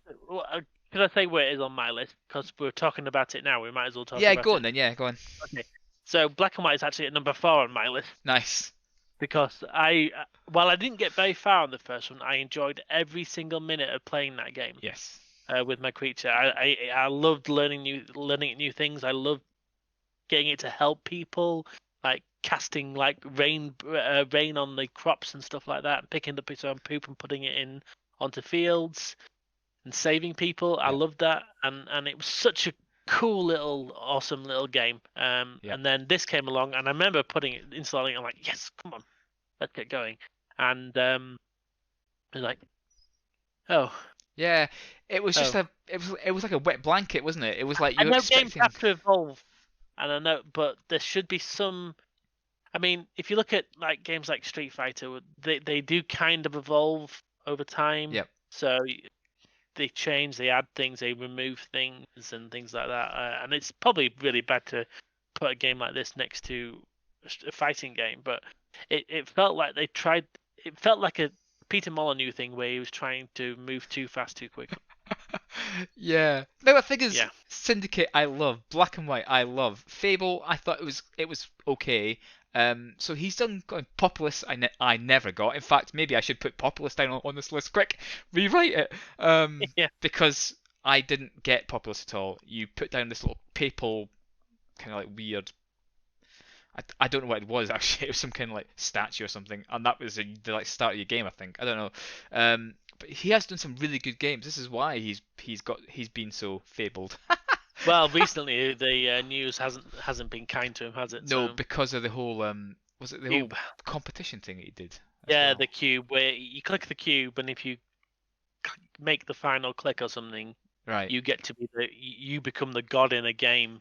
can I say where it is on my list? Because we're talking about it now, we might as well talk about it. Yeah, go on then. Yeah, go on. Okay. So Black and White is actually at number 4 on my list. Nice. Because while I didn't get very far on the first one, I enjoyed every single minute of playing that game. Yes. With my creature, I loved learning new things. I loved getting it to help people, like casting like rain on the crops and stuff like that, and picking up its own poop and putting it in onto fields and saving people. I loved that, and it was such a cool little awesome little game. And then this came along, and I remember installing it. I'm like, yes, come on, let's get going. And I was like, oh yeah, it was just it was like a wet blanket, wasn't it? It was like I know games have to evolve, and I know, but there should be some. I mean, if you look at like games like Street Fighter, they do kind of evolve over time. Yep. So they change, they add things, they remove things, and things like that. And it's probably really bad to put a game like this next to a fighting game, but it felt like they tried. It felt like a Peter Molyneux thing where he was trying to move too fast, too quick. Yeah. No, the thing is, Syndicate I love, Black and White I love, Fable I thought it was okay. So he's done Populous. I never got. In fact, maybe I should put Populous down on this list. Quick, rewrite it. Because I didn't get Populous at all. You put down this little papal kind of like weird. I don't know what it was actually. It was some kind of like statue or something, and that was the like start of your game. I think I don't know. But he has done some really good games. This is why he's been so fabled. Well, recently the news hasn't been kind to him, has it? No, because of the whole was it the cube. whole competition thing that he did? Yeah, the cube where you click the cube, and if you make the final click or something, right, you get to be you become the god in a game,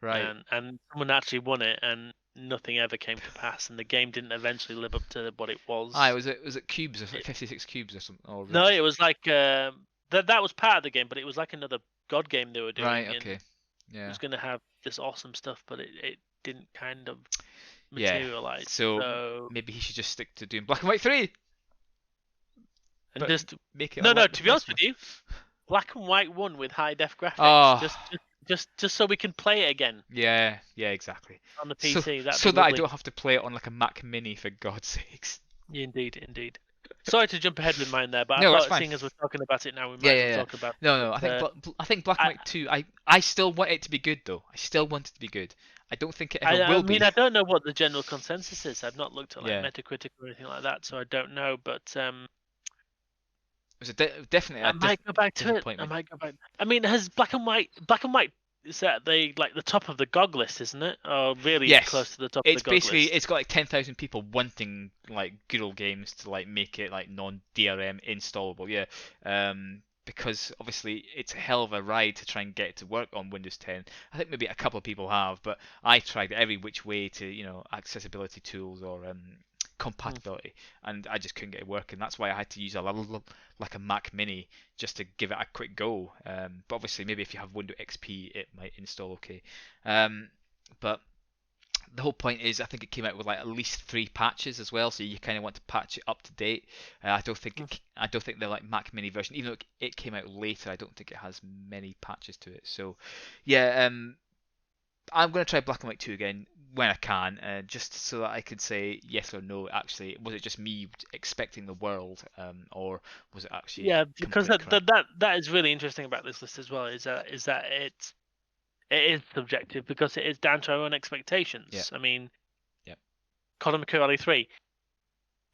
right? And someone actually won it, and nothing ever came to pass, and the game didn't eventually live up to what it was. Was it cubes or 56 cubes or something? Or no, it was like that was part of the game, but it was like another god game they were doing. Right. Okay. Yeah. It was going to have this awesome stuff, but it didn't kind of materialize. Yeah. So maybe he should just stick to doing Black and White 3. And but just make it. No. To be honest with you, Black and White 1 with high def graphics. Oh. Just so we can play it again. Yeah, exactly. On the PC, so that I don't have to play it on like a Mac Mini, for God's sakes. Indeed. Sorry to jump ahead with mine there, but no, I thought, seeing as we're talking about it now, we might as well talk about. No. I think Black and White 2. I still want it to be good though. I still want it to be good. I don't think it ever will be. I mean, I don't know what the general consensus is. I've not looked at Metacritic or anything like that, so I don't know. But it was definitely. I might go back to it. I might go back. I mean, has Black and White is that the top of the GOG list, isn't it? Or really close to the top of the GOG list? It's got like 10,000 people wanting like good old games to like make it like non-DRM installable. Yeah. Because obviously it's a hell of a ride to try and get it to work on Windows 10. I think maybe a couple of people have, but I tried every which way to accessibility tools or compatibility, and I just couldn't get it working. That's why I had to use like a Mac Mini just to give it a quick go. But obviously, maybe if you have Windows XP, it might install okay. But the whole point is, I think it came out with like at least 3 patches as well, so you kind of want to patch it up to date. I don't think the like Mac Mini version, even though it came out later, I don't think it has many patches to it. So yeah, I'm going to try Black and White 2 again when I can, just so that I can say yes or no. Actually, was it just me expecting the world, or was it actually? Yeah, because that is really interesting about this list as well. Is that it is subjective because it is down to our own expectations. Yeah. I mean, Colin Rally 3,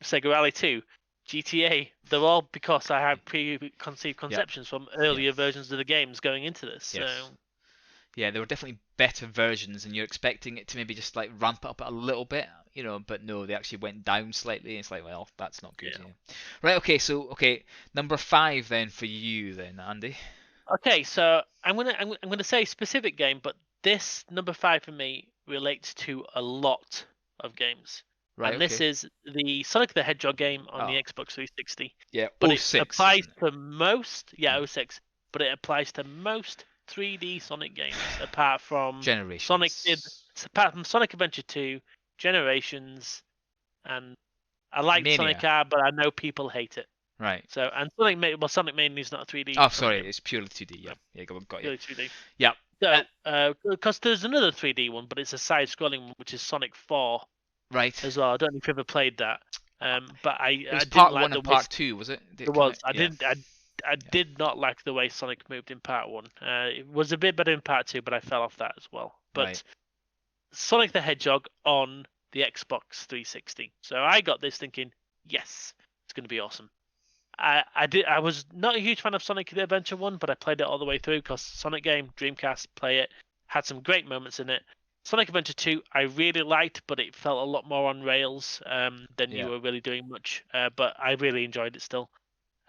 Sega Rally 2, GTA. They're all because I had preconceived conceptions from earlier versions of the games going into this. Yes. So. Yeah, there were definitely better versions, and you're expecting it to maybe just like ramp it up a little bit, but no, they actually went down slightly. And it's like, well, that's not good. Yeah. Yeah. Right. Okay. Number 5 then for you, then Andy. Okay, so I'm gonna say specific game, but this number 5 for me relates to a lot of games. Right. And this Okay. is the Sonic the Hedgehog game on the Oh, Xbox 360. yeah. But Oh it six, applies isn't it? to most, yeah, Yeah. oh 06, but it applies to most 3D Sonic games apart from Generations. apart from Sonic Adventure 2, Generations, and I like Sonic Mania. R, but I know people hate it. Right. So and Sonic Mania is not a 3D Oh, Sonic sorry, game, it's purely 2D. Yeah. Yeah. Got you. purely 2D. Yeah. So, because there's another 3D one, but it's a side-scrolling one, which is Sonic 4 Right. as well. I don't know if you've ever played that. But It was I didn't part like 1 the and way part 2, was it? Did it it come was. out? I Yeah. didn't. I did not like the way Sonic moved in part 1. It was a bit better in part 2, but I fell off that as well. But Right. Sonic the Hedgehog on the Xbox 360. So I got this thinking, yes, it's going to be awesome. I was not a huge fan of Sonic the Adventure 1, but I played it all the way through because Sonic game, Dreamcast, play it, had some great moments in it. Sonic Adventure 2 I really liked, but it felt a lot more on rails than Yeah. you were really doing much. But I really enjoyed it still.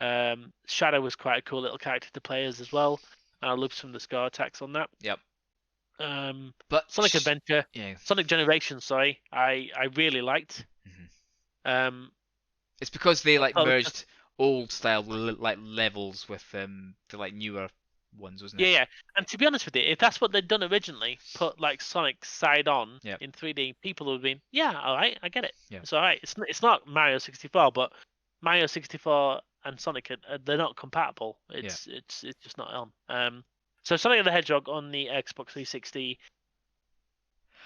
Shadow was quite a cool little character to play as well. I loved some of the score attacks on that. Yep. But Sonic Adventure, Yeah. Sonic Generations, sorry, I really liked. It's because they like Oh, merged old style like levels with the like newer ones, wasn't it? Yeah. And to be honest with you, if that's what they'd done originally, put like Sonic side on Yep. in 3D, people would have been, yeah, all right, I get it. Yeah. It's all right. It's not Mario 64, but Mario 64 and Sonic they're not compatible. It's just not on. So Sonic the Hedgehog on the Xbox 360.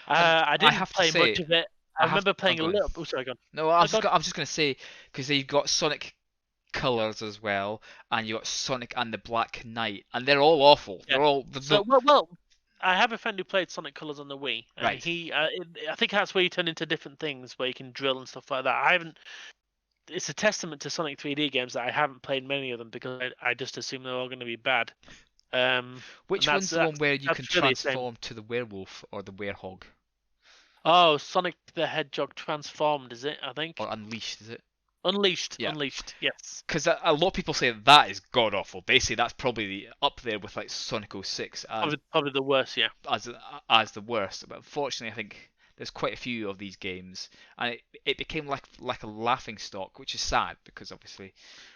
I didn't have to play say, much of it. I remember playing a go on. little. Oh, sorry, go on. No, I'm just gonna say because you've got Sonic Colors as well, and you got Sonic and the Black Knight, and they're all awful. Yeah. They're all Well, I have a friend who played Sonic Colors on the Wii, and Right. I think that's where you turn into different things, where you can drill and stuff like that. I haven't. It's a testament to Sonic 3D games that I haven't played many of them because I just assume they're all going to be bad. Which and one's the one where you that's can really a shame. transform to the werewolf or the werehog Oh, Sonic the Hedgehog Transformed, is it? I think. or Unleashed? Is it? Unleashed. Yeah. Unleashed. Yes. Because a lot of people say that is god awful. They say that's probably up there with like Sonic 06 Probably the worst. Yeah. as the worst. But unfortunately, I think there's quite a few of these games, and it became like a laughing stock, which is sad because obviously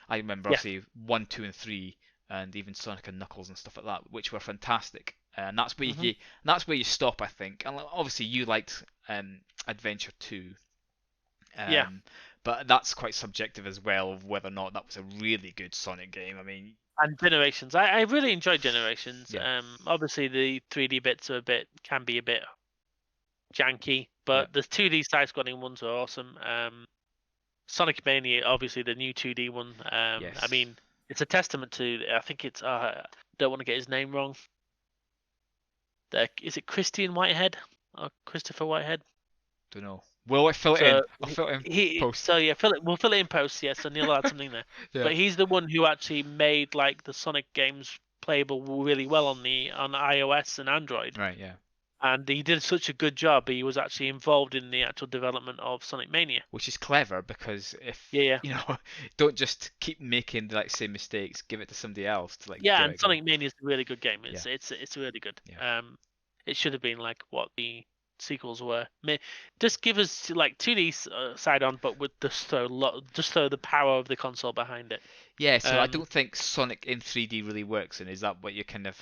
I remember obviously 1, 2, and 3, and even Sonic and Knuckles and stuff like that, which were fantastic. And that's where you stop, I think. And obviously you liked Adventure 2. Yeah. But that's quite subjective as well of whether or not that was a really good Sonic game. I mean, And Generations. I really enjoyed Generations. Yeah. Obviously the 3D bits can be a bit janky, but the 2D side-scrolling ones are awesome. Sonic Mania, obviously the new 2D one. Yes. I mean, it's a testament to. I think it's. Don't want to get his name wrong. Is it Christian Whitehead or Christopher Whitehead? Don't know. Will I fill it in? I'll fill it in post. So yeah, we'll fill it in post. Yeah, so Neil will add something there. Yeah. But he's the one who actually made like the Sonic games playable really well on iOS and Android. Right. Yeah. And he did such a good job. He was actually involved in the actual development of Sonic Mania. Which is clever because if Yeah. don't just keep making the same mistakes. Give it to somebody else to Yeah, give and it Sonic Mania is a really good game. Yeah. It's really good. Yeah. It should have been like what the sequels were. Just give us like 2D side on, but with just throw the power of the console behind it. Yeah. So I don't think Sonic in 3D really works. And is that what you're kind of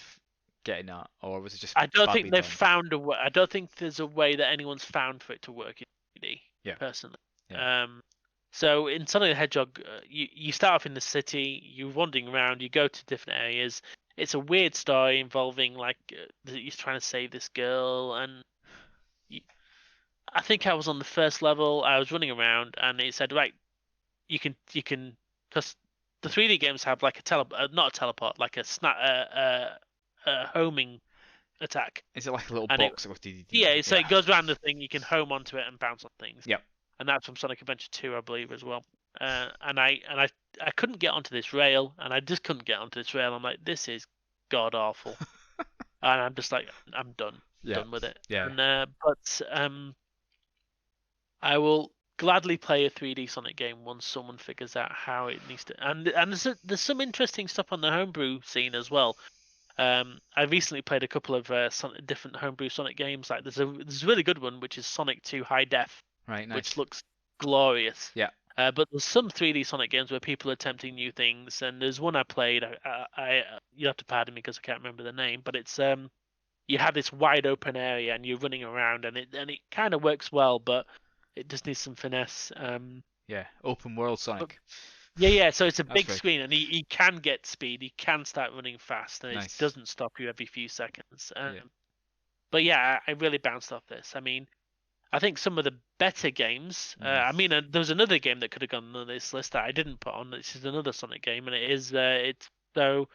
getting at, or was it just? I don't think badly they've done? found a way. I don't think there's a way that anyone's found for it to work in 3D. Yeah. Personally. Yeah. So in Sonic the Hedgehog, you start off in the city. You're wandering around. You go to different areas. It's a weird story involving like you're trying to save this girl, and I think I was on the first level. I was running around, and it said, right, you can because the 3D games have like not a teleport, like a homing attack. Is it like a little And box that goes? Yeah, so it goes around the thing. You can home onto it and bounce on things. Yep. And that's from Sonic Adventure 2, I believe, as well. And I couldn't get onto this rail, and I just couldn't get onto this rail. I'm like, this is god awful. and I'm just like, I'm done Yeah. with it. Yeah. And but I will gladly play a 3D Sonic game once someone figures out how it needs to. And there's some interesting stuff on the homebrew scene as well. I recently played a couple of different homebrew Sonic games. Like there's a really good one which is Sonic 2 High Def, Right. Nice. which looks glorious. Yeah. But there's some 3D Sonic games where people are attempting new things, and there's one I played. You have to pardon me because I can't remember the name, but it's you have this wide open area and you're running around, and it kind of works well, but it just needs some finesse. Yeah. Open world Sonic. Yeah. So it's a That's big very screen, and he can get speed. He can start running fast, and Nice. it doesn't stop you every few seconds. Yeah. But yeah, I really bounced off this. I mean, I think some of the better games. I mean, there was another game that could have gone on this list that I didn't put on. This is another Sonic game, and it's so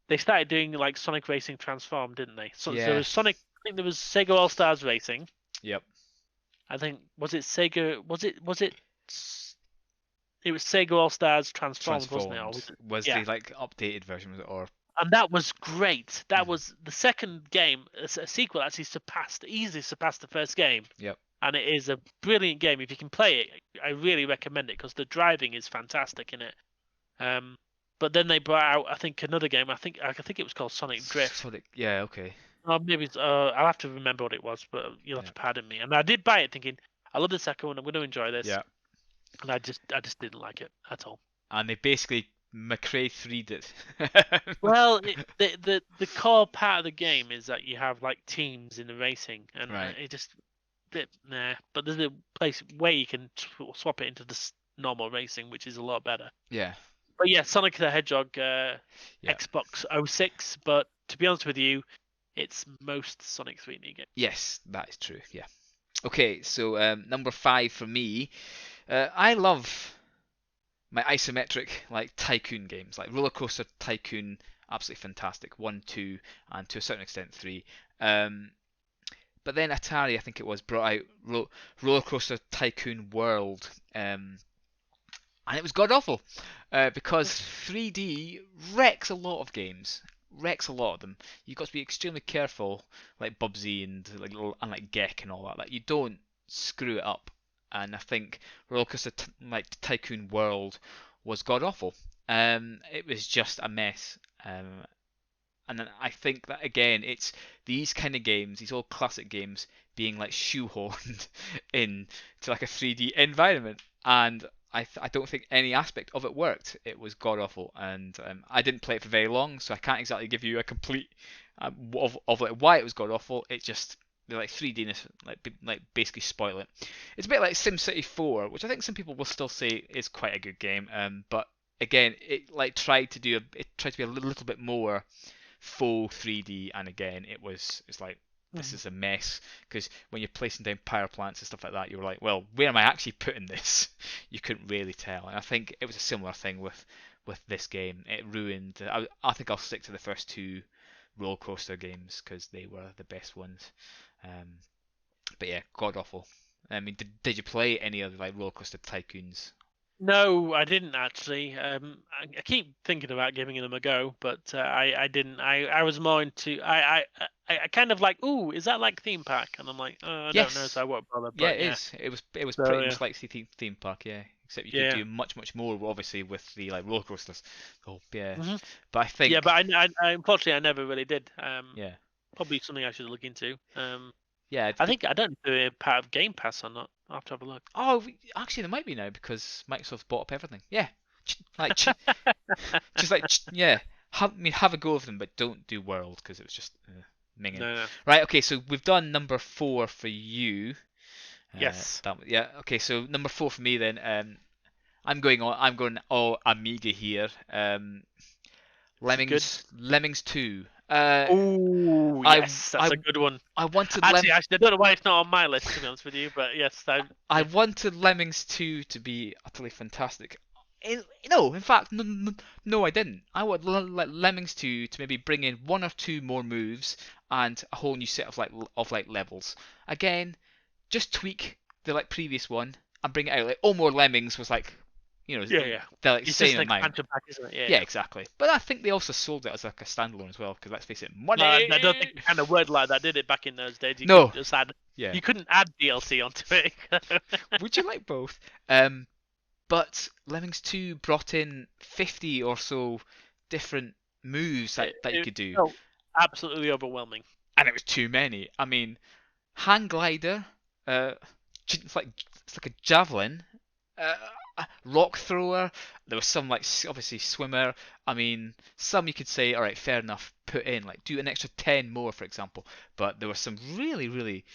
they started doing like Sonic Racing Transformed, didn't they? So there was Sonic. I think there was Sega All Stars Racing. Yep. I think was it Sega? It was Sega All Stars Transformed, wasn't it? Or Was the like updated version, was it, or? And that was great. That was the second game. A sequel actually easily surpassed the first game. Yep. And it is a brilliant game. If you can play it, I really recommend it because the driving is fantastic in it. But then they brought out, I think, another game. I think it was called Sonic Drift. Sonic. Yeah. Okay. Or maybe I'll have to remember what it was, but you'll have to pardon me. And I did buy it thinking, I love the second one. I'm going to enjoy this. Yeah. And I just didn't like it at all. And they basically McRae 3'd it. Well, the core part of the game is that you have like teams in the racing, and it just bit nah. But there's a place where you can swap it into the normal racing, which is a lot better. Yeah. But yeah, Sonic the Hedgehog, Xbox 06. But to be honest with you, it's most Sonic 3D games. Yes, that is true. Yeah. Okay, so number 5 for me. I love my isometric like Tycoon games, like Roller Coaster Tycoon, absolutely fantastic. 1, 2, and to a certain extent 3. But then Atari, I think it was, brought out Roller Coaster Tycoon World, and it was god awful because 3D wrecks a lot of games. Wrecks a lot of them. You've got to be extremely careful, like Bubsy and like Gek and all that. Like you don't screw it up. And I think Roller Coaster Tycoon World was god awful. It was just a mess. And then I think that again, it's these kind of games, these old classic games, being like shoehorned into like a 3D environment, and I don't think any aspect of it worked. It was god awful, and I didn't play it for very long, so I can't exactly give you a complete of like why it was god awful. It just the like 3Dness like basically spoil it. It's a bit like SimCity 4, which I think some people will still say is quite a good game. But again, it tried to be a little bit more faux 3D, and again, it's like this is a mess because when you're placing down power plants and stuff like that, you were like, well, where am I actually putting this? You couldn't really tell, and I think it was a similar thing with this game. It ruined. I think I'll stick to the first 2 roller coaster games because they were the best ones. But yeah, god awful. I mean, did you play any of like roller coaster tycoons? No, I didn't actually. I keep thinking about giving them a go, but I didn't. I was more into. I kind of like. Ooh, is that like theme park? And I'm like, I don't know, so I won't bother. But, yeah, it is. It was So, pretty much like theme park. Yeah, except you could Yeah. do much more, obviously, with the like roller coasters. Oh yeah, Mhm. but I think Yeah, but I unfortunately I never really did. yeah, Probably something I should look into. yeah. I think I don't know if they're part of Game Pass or not. I'll have to have a look. Oh, actually, there might be now because Microsoft bought up everything. Yeah, just like yeah. Have a go with them, but don't do World because it was just minging. No. Right. Okay. So we've done number 4 for you. Yes. Yeah. Okay. So number 4 for me then. I'm going all Amiga here. Lemmings 2. Oh yes, that's a good one. I wanted Actually, I don't know why it's not on my list, to be honest with you, but yes, I wanted Lemmings 2 to be utterly fantastic. No, in fact, no, I didn't. I would like Lemmings 2 to maybe bring in 1 or 2 more moves and a whole new set of levels. Again, just tweak the like previous one and bring it out. Like, oh, more Lemmings was like You know, Yeah. they're like It's same just an amount. expansion pack, isn't it? Yeah, exactly. But I think they also sold it as like a standalone as well, because let's face it, money. I don't think it kind of worked like that, did it? Back in those days, you No. couldn't just add. Yeah. You couldn't add DLC onto it. Would you like both? But Lemmings 2 brought in 50 or so different moves that you could do, felt absolutely overwhelming. and it was too many. I mean, hang glider, it's like a javelin, a rock thrower. There was some like obviously swimmer. I mean, some you could say, all right, fair enough, put in like do an extra 10 more, for example. But there were some really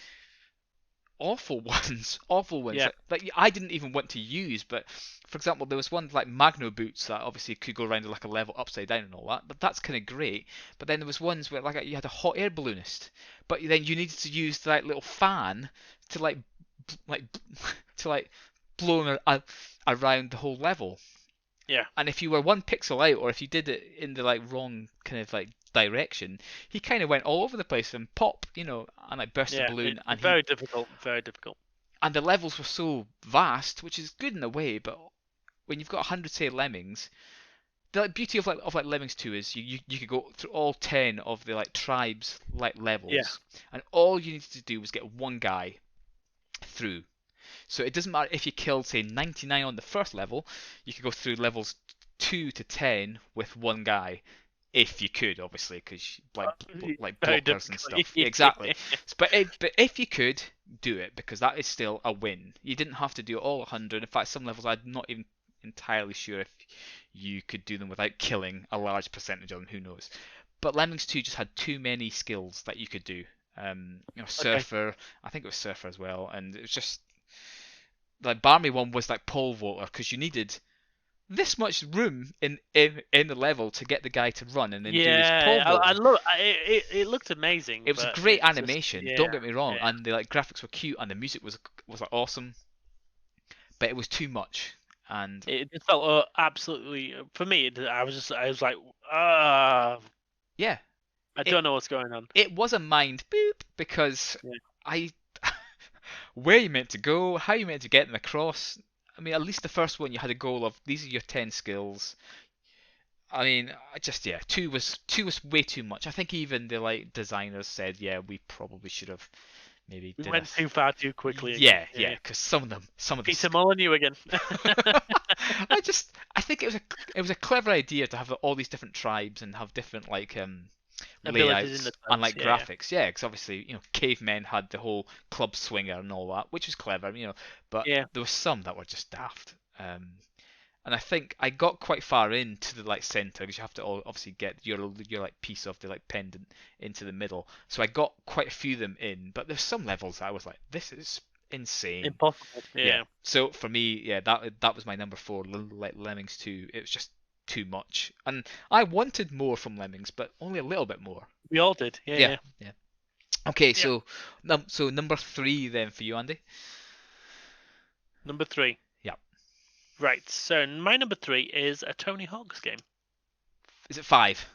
awful ones, awful ones Yeah. that I didn't even want to use. But for example, there was one like Magno boots that obviously could go around like a level upside down and all that. But that's kind of great. But then there was ones where like you had a hot air balloonist, but then you needed to use that little fan to to blow them around the whole level. Yeah. And if you were one pixel out, or if you did it in the like wrong kind of like direction, he kind of went all over the place and pop, and like burst the balloon. And very difficult. and the levels were so vast, which is good in a way, but when you've got 100 say lemmings, the beauty of Lemmings 2 is you could go through all 10 of the like tribes like levels, Yeah. and all you needed to do was get one guy through. So it doesn't matter if you killed say 99 on the first level, you could go through levels 2 to 10 with one guy. If you could, obviously, because like blockers and stuff. Exactly. But if you could, do it, because that is still a win. You didn't have to do all 100. In fact, some levels I'm not even entirely sure if you could do them without killing a large percentage of them. Who knows? But Lemmings 2 just had too many skills that you could do. Surfer. I think it was Surfer as well, and it was just like Barmy one was like pole vaulter, because you needed this much room in the level to get the guy to run and then do his pole vault. I love it. It looked amazing. It was a great animation. Just, don't get me wrong, and the like graphics were cute, and the music was like awesome, but it was too much, and it just felt absolutely for me. I was like, yeah, I don't know what's going on. It was a mind boop, because where you meant to go, how you meant to get them across. I mean, at least the first one you had a goal of these are your 10 skills. I mean, 2 was way too much. I think even the like designers said, yeah, we probably should have maybe we went too far too quickly. Yeah, because some of them. Peter Molyneux again. I think it was a clever idea to have all these different tribes and have different like layouts and like graphics. Yeah, because obviously cavemen had the whole club swinger and all that, which was clever. But there were some that were just daft. And I think I got quite far into the like center, because you have to obviously get your like piece of the like pendant into the middle. So I got quite a few of them in, but there's some levels that I was like, this is insane, impossible. Yeah. So for me, that was my number 4, like Lemmings 2. It was just too much, and I wanted more from Lemmings, but only a little bit more. We all did. Yeah. Okay, so number 3 then for you, Andy. Number 3. Yeah. Right. So my number 3 is a Tony Hawk's game. Is it 5?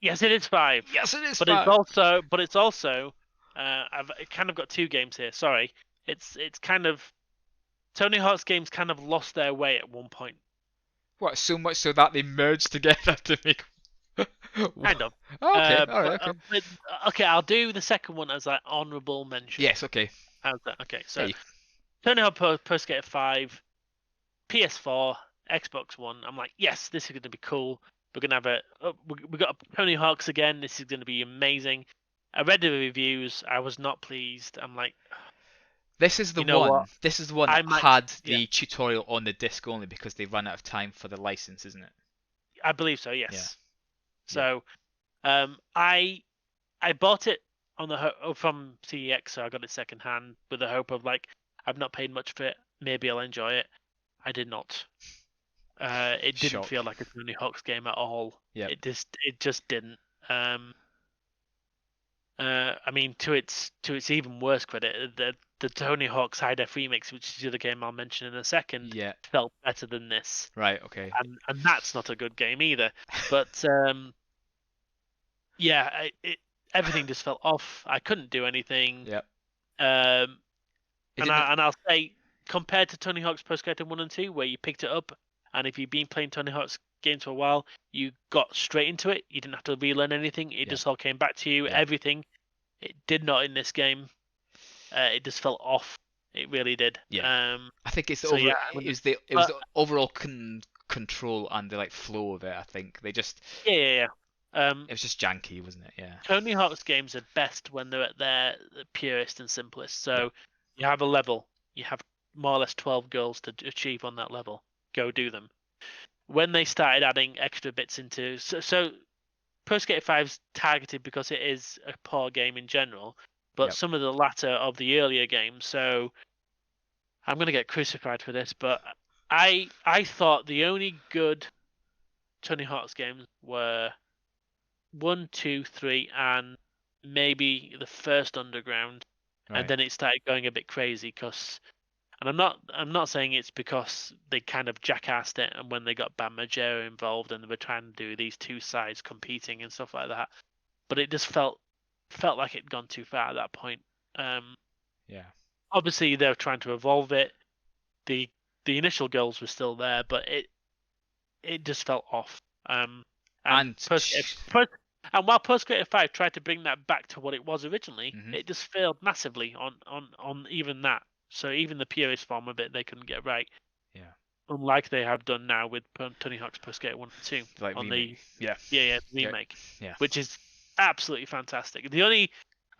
Yes, it is 5. Yes, it is. But 5. it's also. I've kind of got 2 games here. Sorry. It's kind of Tony Hawk's games kind of lost their way at one point. What, so much so that they merged together to make... Kind of. Oh, okay, alright, okay. Okay, I'll do the second one as an honourable mention. Yes, okay. How's that? Okay, so Tony Hawk Pro Skater 5, PS4, Xbox One. I'm like, yes, this is going to be cool. We're going to have we got Tony Hawk's again. This is going to be amazing. I read the reviews. I was not pleased. I'm like... This is the one. What? This is the one that had the tutorial on the disc only, because they ran out of time for the license, isn't it? I believe so. Yes. Yeah. So, I bought it on from CEX, so I got it second hand with the hope of like I've not paid much for it. Maybe I'll enjoy it. I did not. It didn't feel like a Tony Hawk's game at all. Yeah. It just didn't. I mean, to its even worse credit, the Tony Hawk's High Def Remix, which is the other game I'll mention in a second, felt better than this. Right. Okay. And that's not a good game either. But everything just felt off. I couldn't do anything. Yep. And I'll say, compared to Tony Hawk's Pro Skater 1 and 2, where you picked it up and if you've been playing Tony Hawk's games for a while, you got straight into it. You didn't have to relearn anything. It just all came back to you. Yeah. Everything. It did not in this game. It just felt off. It really did. Yeah. I think it's the so over, yeah, it was the overall control and the like flow of it. I think they just yeah. it was just janky, wasn't it? Yeah. Tony Hawk's games are best when they're at their purest and simplest. So you have a level, you have more or less 12 goals to achieve on that level. Go do them. When they started adding extra bits into so Pro Skater 5's targeted because it is a poor game in general, but some of the latter of the earlier games. So I'm going to get crucified for this, but I thought the only good Tony Hawk's games were 1, 2, 3, and maybe the first Underground, and then it started going a bit crazy. And I'm not saying it's because they kind of jackassed it, and when they got Bam Margera involved, and they were trying to do these two sides competing and stuff like that, but it just felt like it'd gone too far at that point. Obviously they were trying to evolve it. The initial goals were still there, but it just felt off. And while Pro Skater 5 tried to bring that back to what it was originally, it just failed massively on even that. So even the purest form of it, they couldn't get right. Yeah. Unlike they have done now with Tony Hawk's Pro Skater 1 and 2 like on remake. the remake, yeah, which is absolutely fantastic. The only,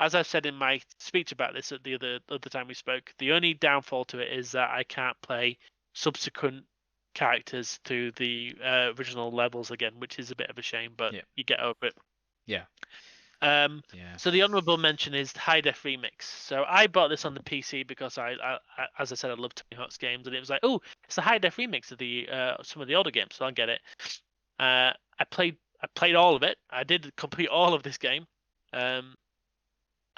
as I've said in my speech about this at the other time we spoke, the only downfall to it is that I can't play subsequent characters to the original levels again, which is a bit of a shame, but you get over it. Yeah. So the honourable mention is High Def Remix. So I bought this on the PC because I as I said, I love Tony Hawk's games, and it was like, oh, it's the High Def Remix of the some of the older games, so I'll get it. I played all of it. I did complete all of this game, and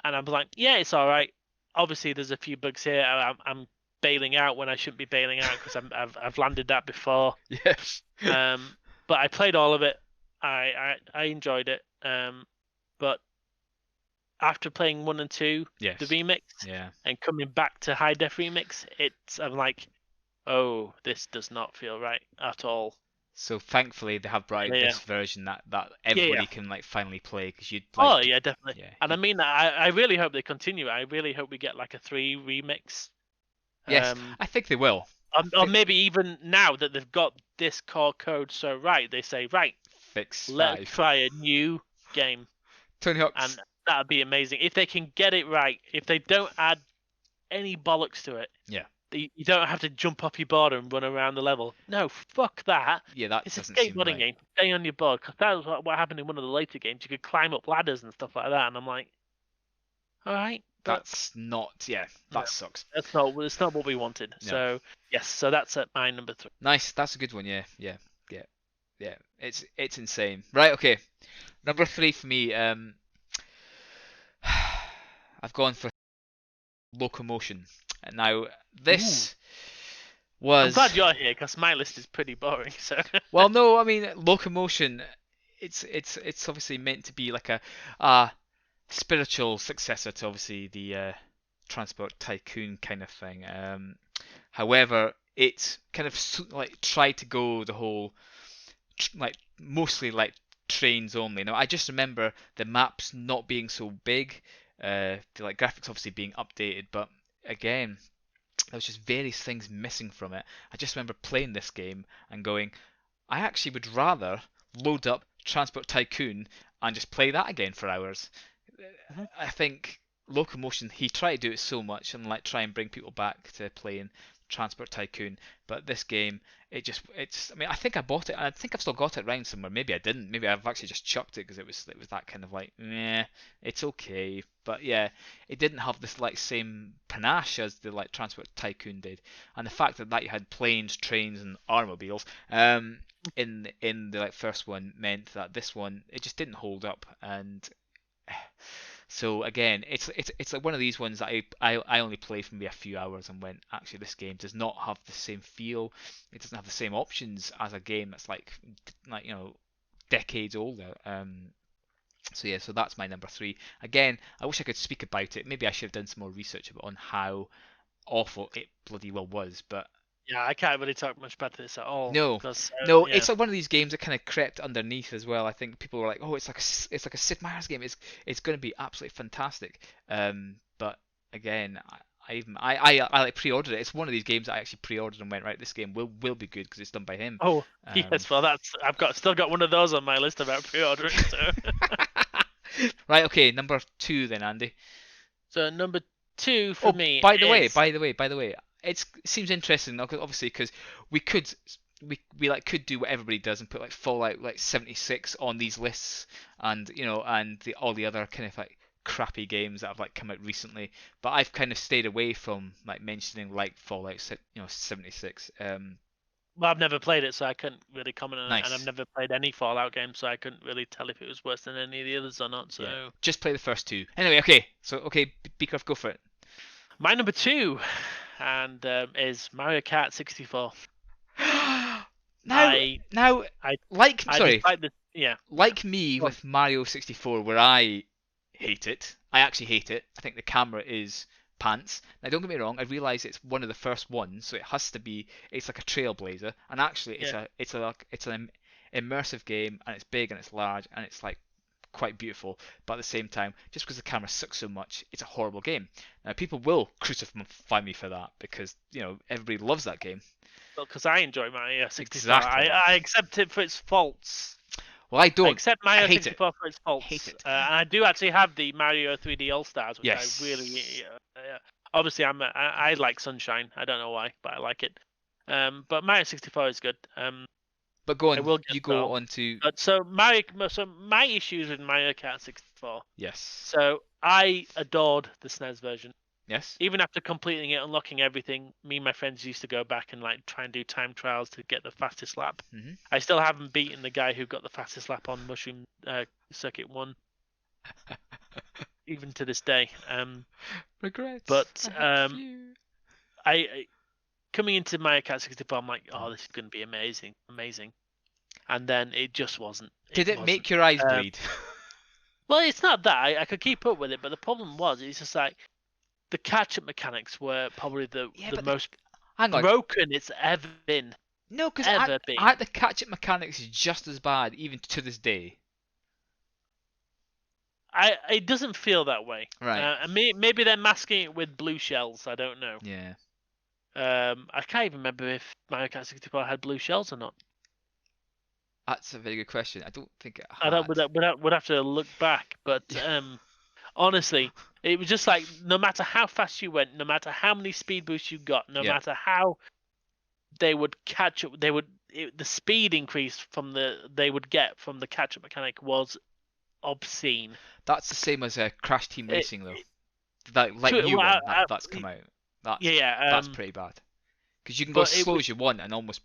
I'm like, yeah, it's all right. Obviously, there's a few bugs here. I'm bailing out when I shouldn't be bailing out because I've landed that before. Yes. But I played all of it. I enjoyed it. But after playing 1 and 2, the remix, and coming back to High Def Remix, I'm like, oh, this does not feel right at all. So thankfully they have brought out this version that everybody can like finally play, because you'd like. Oh yeah, definitely. And I mean, I really hope they continue. I really hope we get like a 3 remix. Yes, I think they will. Or maybe even now that they've got this core code so right, they say, right, let's try a new game. Tony Hawk's. And that'd be amazing if they can get it right. If they don't add any bollocks to it, you don't have to jump off your board and run around the level. No, fuck that. Yeah, that it's a doesn't seem skateboarding right. game. Stay on your board, because that was what happened in one of the later games. You could climb up ladders and stuff like that, and I'm like, all right, that's not. Yeah, that sucks. It's not what we wanted. No. So yes, so that's at my number 3. Nice, that's a good one. Yeah. It's insane. Right, okay. Number 3 for me. I've gone for Locomotion. Now this was. I'm glad you're here because my list is pretty boring. So. Well, no, I mean Locomotion. It's obviously meant to be like a spiritual successor to obviously the Transport Tycoon kind of thing. However, it kind of like tried to go the whole like mostly like trains only. Now I just remember the maps not being so big, the like graphics obviously being updated, but again there was just various things missing from it. I just remember playing this game and going, I actually would rather load up Transport Tycoon and just play that again for hours. I think Locomotion, he tried to do it so much and like try and bring people back to playing Transport Tycoon, but this game, it's I mean, I think I bought it, I think I've still got it around somewhere. Maybe I didn't, maybe I've actually just chucked it because it was that kind of like, meh, it's okay. But yeah, it didn't have this like same panache as the like Transport Tycoon did, and the fact that you had planes, trains and automobiles in the like first one meant that this one, it just didn't hold up. And so again, it's like one of these ones that I only played for maybe a few hours and went, actually this game does not have the same feel. It doesn't have the same options as a game that's like you know, decades older. So yeah, so that's my number 3. Again, I wish I could speak about it. Maybe I should have done some more research on how awful it bloody well was, but Yeah, I can't really talk much about this at all. No, 'Cause, no, yeah. it's like one of these games that kind of crept underneath as well. I think people were like, "Oh, it's like a Sid Meier's game. It's going to be absolutely fantastic." But again, I like pre-ordered it. It's one of these games I actually pre-ordered and went, right, this game will be good because it's done by him. Oh, Um, yes. Well, I've still got one of those on my list about pre-ordering. So, right, okay, number 2 then, Andy. so number 2 for Oh, me by the way, is it seems interesting, obviously, because we could we like could do what everybody does and put like Fallout like 76 on these lists, and and all the other kind of like crappy games that have like come out recently. But I've kind of stayed away from like mentioning like Fallout 76. well, I've never played it, so I couldn't really comment on it, and I've Nice. never played any Fallout game, so I couldn't really tell if it was worse than any of the others or not. Yeah, So, just play the first two. Anyway, okay. So okay, Beecroft, go for it. my number 2, and is Mario Kart 64. now, I now, I like, I sorry, despite the yeah. like me Go on. with Mario 64, where I hate it. I actually hate it. I think the camera is pants. Now, don't get me wrong. I realise it's one of the first ones, so it has to be. It's like a trailblazer, and actually, Yeah. it's an immersive game, and it's big and it's large and it's like quite beautiful. But at the same time, just because the camera sucks so much, it's a horrible game. Now, people will crucify me for that because everybody loves that game. Well, because I enjoy Mario 64. Exactly. I accept it for its faults. Well, I I don't. accept I Mario hate it. 64 for its faults. Hate it. And I do actually have the Mario 3D All Stars, which Yes. I really. Obviously, I like Sunshine. I don't know why, but I like it. But Mario 64 is good. But go I on. will get You go that. on to But so my issues with Mario Kart 64. yes. So I adored the SNES version. Yes. Even after completing it, unlocking everything, me and my friends used to go back and like try and do time trials to get the fastest lap. Mhm. I still haven't beaten the guy who got the fastest lap on Mushroom Circuit 1, even to this day. Regrets. But I have few. I coming into Mario Kart 64, I'm like, oh, this is going to be amazing. And then it just wasn't. Did it wasn't. make your eyes bleed? Well, it's not that. I could keep up with it, but the problem was, it's just like the catch-up mechanics were probably the most Hang on. broken it's ever been. No, because ever been. aren't the catch-up mechanics just as bad even to this day? It doesn't feel that way. Right. Maybe they're masking it with blue shells. I don't know. Yeah. I can't even remember if Mario Kart 64 had blue shells or not. That's a very good question. I don't think it I had. don't. Would have to look back. But honestly, it was just like no matter how fast you went, no matter how many speed boosts you got, no Yeah. matter how they would catch up, the speed increase they would get from the catch up mechanic was obscene. That's the same as Crash Team Racing, though. That new one that's come out. That's pretty bad. Because you can go as slow as you want and almost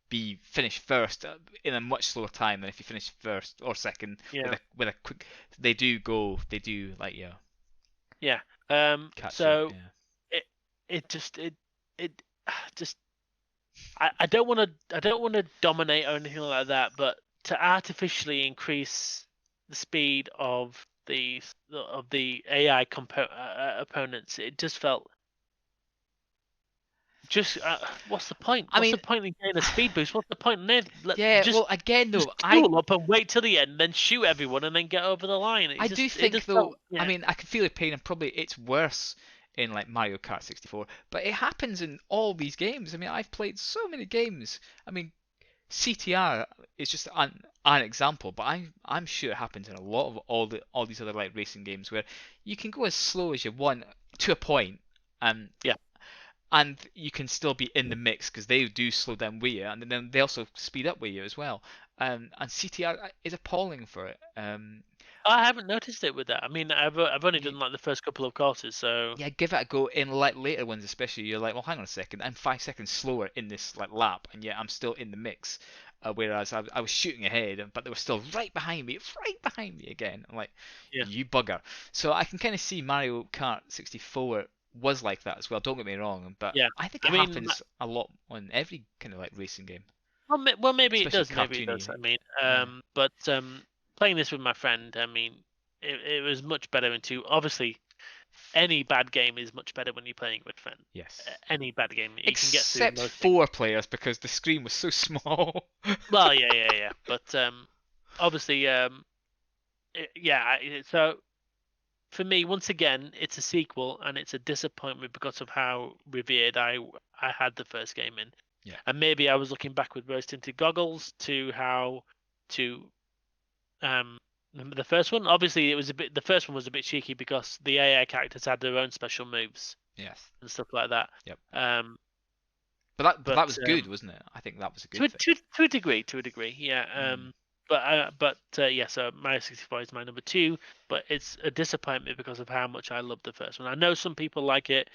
be finished first in a much slower time than if you finish first or second with a quick. They do like Yeah. catch So up, yeah. it just I don't want to dominate or anything like that, but to artificially increase the speed of the AI opponents, it just felt just what's the point? What's the point in getting a speed boost? What's the point in it? Well, again though, cool up and wait till the end, then shoot everyone and then get over the line. I do think though. I mean, I can feel your pain, and probably it's worse in like Mario Kart 64, but it happens in all these games. I mean, I've played so many games. I mean, CTR is just an example, but I'm sure it happens in a lot of all these other like racing games where you can go as slow as you want to a point, and you can still be in the mix because they do slow down with you, and then they also speed up with you as well. And CTR is appalling for it. I haven't noticed it with that. I mean, I've only done like the first couple of courses, so yeah, give it a go. In like later ones, especially, you're like, well, hang on a second, I'm 5 seconds slower in this like lap, and yet I'm still in the mix. Whereas I was shooting ahead, but they were still right behind me again. I'm like, you bugger. So I can kind of see Mario Kart 64 was like that as well. Don't get me wrong, but I think it happens a lot on every kind of like racing game. Well, maybe it does. Especially Maybe it does. cartoony. I mean, but playing this with my friend, I mean, it was much better into obviously any bad game is much better when you're playing with friends. Yes. Any bad game, you can get through Except most 4 players because the screen was so small. Well, yeah. But obviously, so for me, once again, it's a sequel, and it's a disappointment because of how revered I had the first game in. Yeah. And maybe I was looking back with rose-tinted goggles to the first one. Obviously, the first one was a bit cheeky because the AI characters had their own special moves. Yes. And stuff like that. Yep. But that was good, wasn't it? I think that was a good thing. To a degree, yeah. So Mario 64 is my number 2, but it's a disappointment because of how much I love the first one. I know some people like it.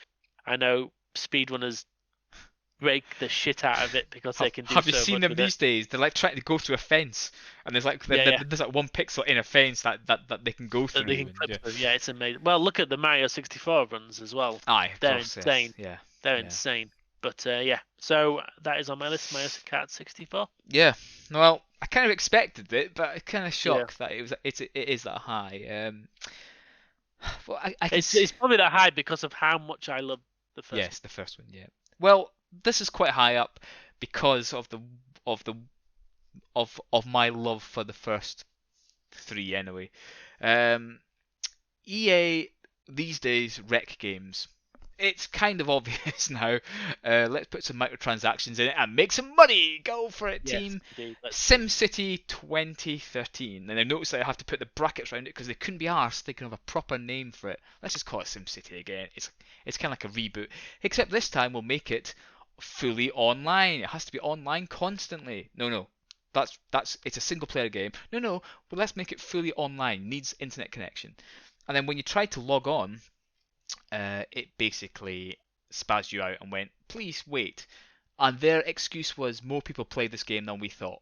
I know speedrunners break the shit out of it because they can do. Have you so seen much them with these days? They're like trying to go through a fence, and there's like there's like 1 pixel in a fence that they can go through. They can clip through. Yeah, it's amazing. Well, look at the Mario 64 runs as well. Aye, they're course, insane. Yes. Yeah, they're insane. But so that is on my list, Mario Kart 64. Yeah, well, I kind of expected it, but I'm kind of shocked that it is that high. Well, it's probably that high because of how much I love the first. Yes, the first one. Yeah. Well, this is quite high up because of my love for the first 3 anyway. EA these days wreck games. It's kind of obvious now. Let's put some microtransactions in it and make some money. Go for it, team. SimCity 2013. And I noticed that I have to put the brackets around it because they couldn't be arsed thinking of a proper name for it. Let's just call it SimCity again. It's kind of like a reboot. Except this time we'll make it fully online. It has to be online constantly. No. It's a single player game. No. But let's make it fully online. Needs internet connection. And then when you try to log on, it basically spazzed you out and went, please wait. And their excuse was more people play this game than we thought.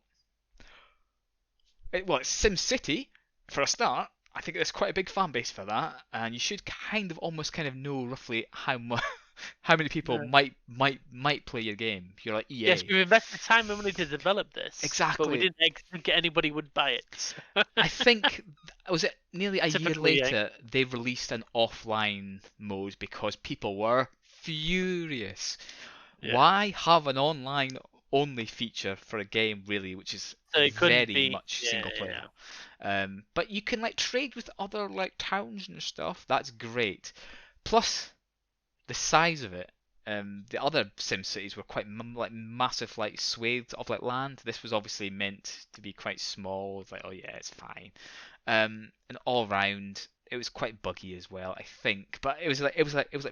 It's SimCity for a start. I think there's quite a big fan base for that, and you should kind of know roughly how many people might play your game. You're like EA. Yes, we invested time and money to develop this. Exactly. But we didn't think anybody would buy it. I think, was it nearly a year later, they released an offline mode because people were furious. Yeah. Why have an online only feature for a game really, which is very much single player? But you can trade with other towns and stuff. That's great. Plus, the size of it. The other SimCities were quite massive, swathes of land. This was obviously meant to be quite small. It's it's fine. And all around, it was quite buggy as well, I think. But it was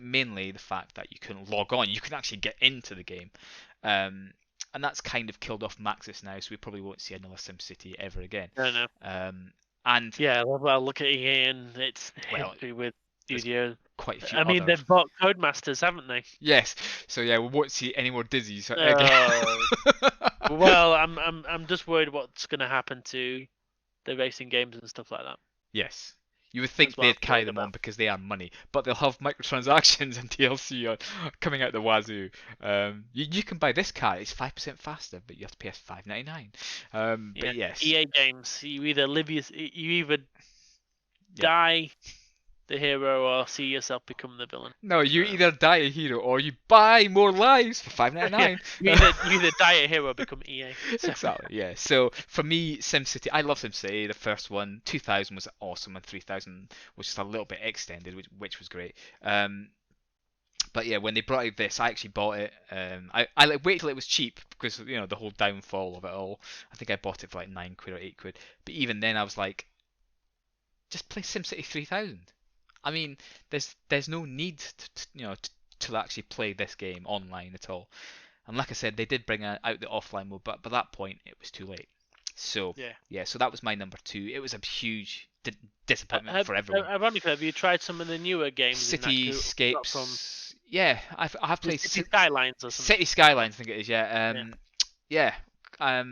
mainly the fact that you couldn't log on. You couldn't actually get into the game. And that's kind of killed off Maxis now, so we probably won't see another SimCity ever again. No. And yeah, well, look at EA and it's with Studio. Quite a few. I mean, they've bought Codemasters, haven't they? Yes. So yeah, we won't see any more Dizzies. Well, I'm just worried what's going to happen to the racing games and stuff like that. Yes. You would think they'd carry them on because they are money, but they'll have microtransactions and DLC coming out the wazoo. You can buy this car; it's 5% faster, but you have to pay us $5.99. But yes, EA games. You either die the hero or see yourself become the villain. No, you either die a hero or you buy more lives for $5.99. you either die a hero or become EA. Exactly, yeah. So for me, SimCity, I love SimCity. The first one, 2000 was awesome, and 3000 was just a little bit extended, which was great. But yeah, when they brought out this, I actually bought it. I waited till it was cheap because the whole downfall of it all. I think I bought it for £9 or £8. But even then, I was like, just play SimCity 3000. I mean, there's no need to actually play this game online at all. And like I said, they did bring out the offline mode, but by that point it was too late. So yeah, so that was my number 2. It was a huge disappointment for everyone. Ironically, have you tried some of the newer games? Cityscapes. Yeah, I've played City Skylines or something. City Skylines, I think it is. Yeah. I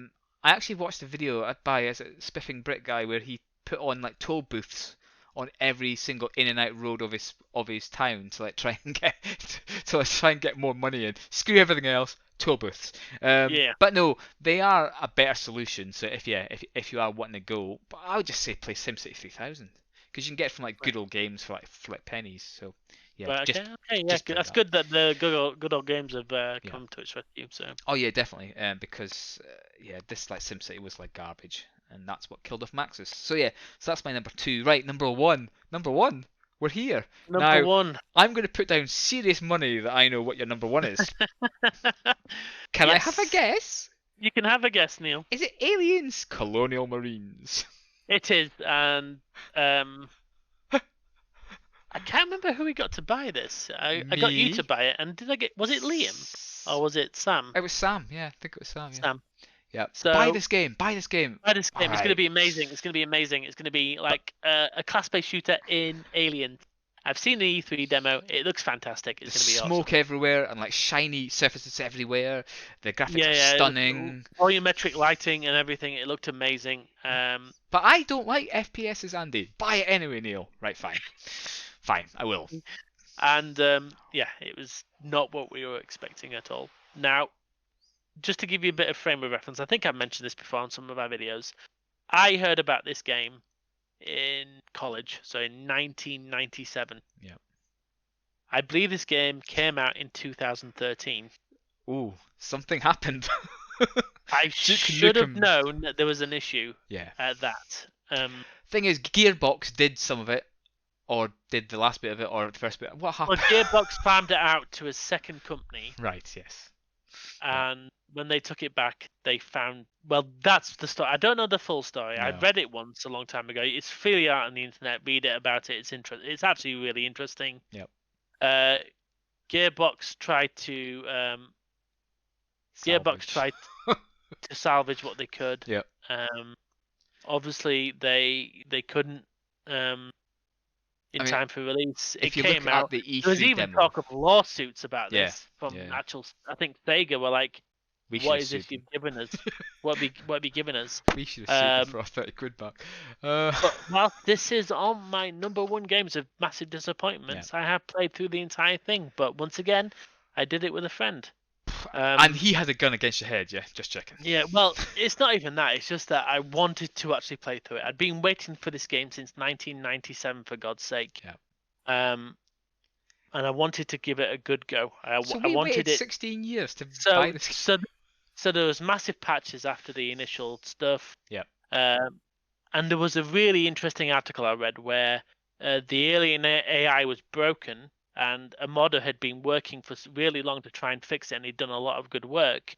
actually watched a video by a Spiffing Brick guy where he put on toll booths on every single in and out road of his town to try and get more money in. Screw everything else, toll booths. But no, they are a better solution. So if you are wanting to go, but I would just say play SimCity 3000 because you can get it from like Good Old Games for like pennies. So yeah, Right, just okay, yeah, just play that's that. good that the good old games have come to its rescue. So Oh yeah, definitely. Because yeah, this like SimCity was like garbage, and that's what killed off Maxis. So yeah, so that's my number 2. Right, number one. Number 1. We're here number now. 1. I'm going to put down serious money that I know what your number 1 is. Can I have a Yes. guess? You can have a guess, Neil. Is it Aliens, Colonial Marines? It is, and I can't remember who we got to buy this. I got you to Me? buy it, and was it Liam or was it Sam? It was Sam. Yeah, I think it was Sam. Yeah. Sam. Yeah. So Buy this game. Buy this game. buy this game. It's going to Alright. be amazing. It's going to be amazing. It's going to be like a class-based shooter in Alien. I've seen the E3 demo. It looks fantastic. It's going to be Smoke awesome. everywhere and like shiny surfaces everywhere. The graphics are Yeah, stunning. volumetric lighting and everything. It looked amazing. But I don't like FPSs, Andy. Buy it anyway, Neil. Right, fine. Fine, I will. And yeah, it was not what we were expecting at all. Now, just to give you a bit of frame of reference, I think I've mentioned this before on some of our videos. I heard about this game in college, so in 1997. Yeah. I believe this game came out in 2013. Ooh, something happened. I should have known that there was an issue Yeah. at that. Thing is, Gearbox did some of it, or did the last bit of it, or the first bit. What happened? Well, Gearbox farmed it out to a second company. Right, yes. And when they took it back, they found... Well, that's the story. I don't know the full story. I No. read it once a long time ago. It's freely out on the internet. Read it about it. It's actually really interesting. Yep. Gearbox tried to... Gearbox tried to salvage what they could. Yep. Obviously, they couldn't in time for release. It came out. At the E3 There was even demo, talk of lawsuits about Yeah, this from yeah. actual. I think Sega were like, we should "What have is this sued you've given us? What have you given us?" them. We should have sued them for our 30 quid back. But whilst this is on my number 1 games of massive disappointments, I have played through the entire thing. But once again, I did it with a friend. And he had a gun against your head, yeah? Just checking. Yeah, well, it's not even that. It's just that I wanted to actually play through it. I'd been waiting for this game since 1997, for God's sake. Yeah. And I wanted to give it a good go. I We wanted waited it. 16 years to buy this. So there was massive patches after the initial stuff. Yeah. And there was a really interesting article I read where the alien AI was broken, and a modder had been working for really long to try and fix it, and he'd done a lot of good work.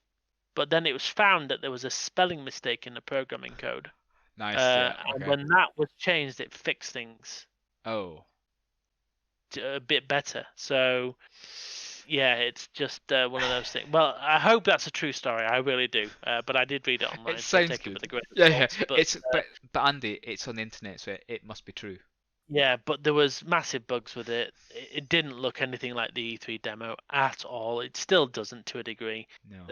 But then it was found that there was a spelling mistake in the programming code. Nice. And when that was changed, it fixed things Oh. a bit better. So, yeah, it's just one of those things. Well, I hope that's a true story. I really do. But I did read it online. It so sounds take good. it with a grain of Yeah. salt. But Andy, it's on the internet, so it must be true. Yeah, but there was massive bugs with it. It didn't look anything like the E3 demo at all. It still doesn't to a degree. No.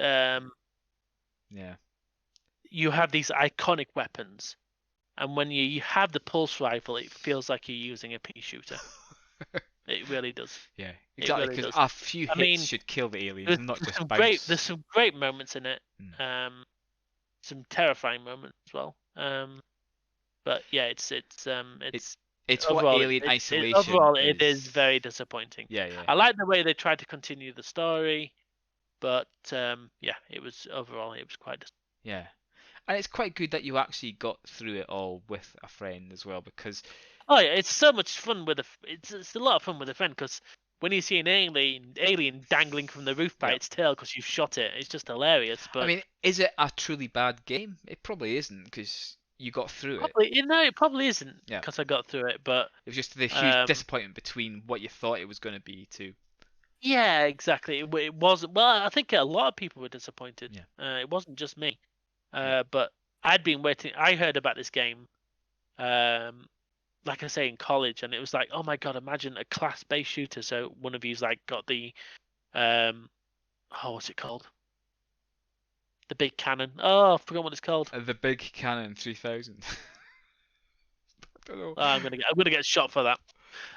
Yeah. You have these iconic weapons, and when you have the pulse rifle, it feels like you're using a pea shooter. It really does. Yeah, It exactly. really Because does. a few I hits mean, should kill the aliens, There's, not just some bounce. there's some great moments in it. Some terrifying moments as well. But yeah, it's It's overall, what Alien Isolation overall, is. it is very disappointing. Yeah, yeah. I like the way they tried to continue the story, but yeah, it was quite. Yeah, and it's quite good that you actually got through it all with a friend as well, because Oh yeah, it's so much fun with it's a lot of fun with a friend, because when you see an alien dangling from the roof by its tail because you've shot it, it's just hilarious. But I mean, is it a truly bad game? It probably isn't, because you got through probably, it. it probably isn't, Yeah. because I got through it. But It was just the huge disappointment between what you thought it was going to be to. yeah, exactly. It wasn't. Well, I think a lot of people were disappointed. Yeah. It wasn't just me. But I'd been waiting. I heard about this game, like I say, in college, and it was like, oh my god, imagine a class-based shooter. So one of you's like got the, what's it called? The big cannon. Oh, I forgot what it's called. The Big Cannon 3000. I don't know. Oh, I'm gonna get shot for that.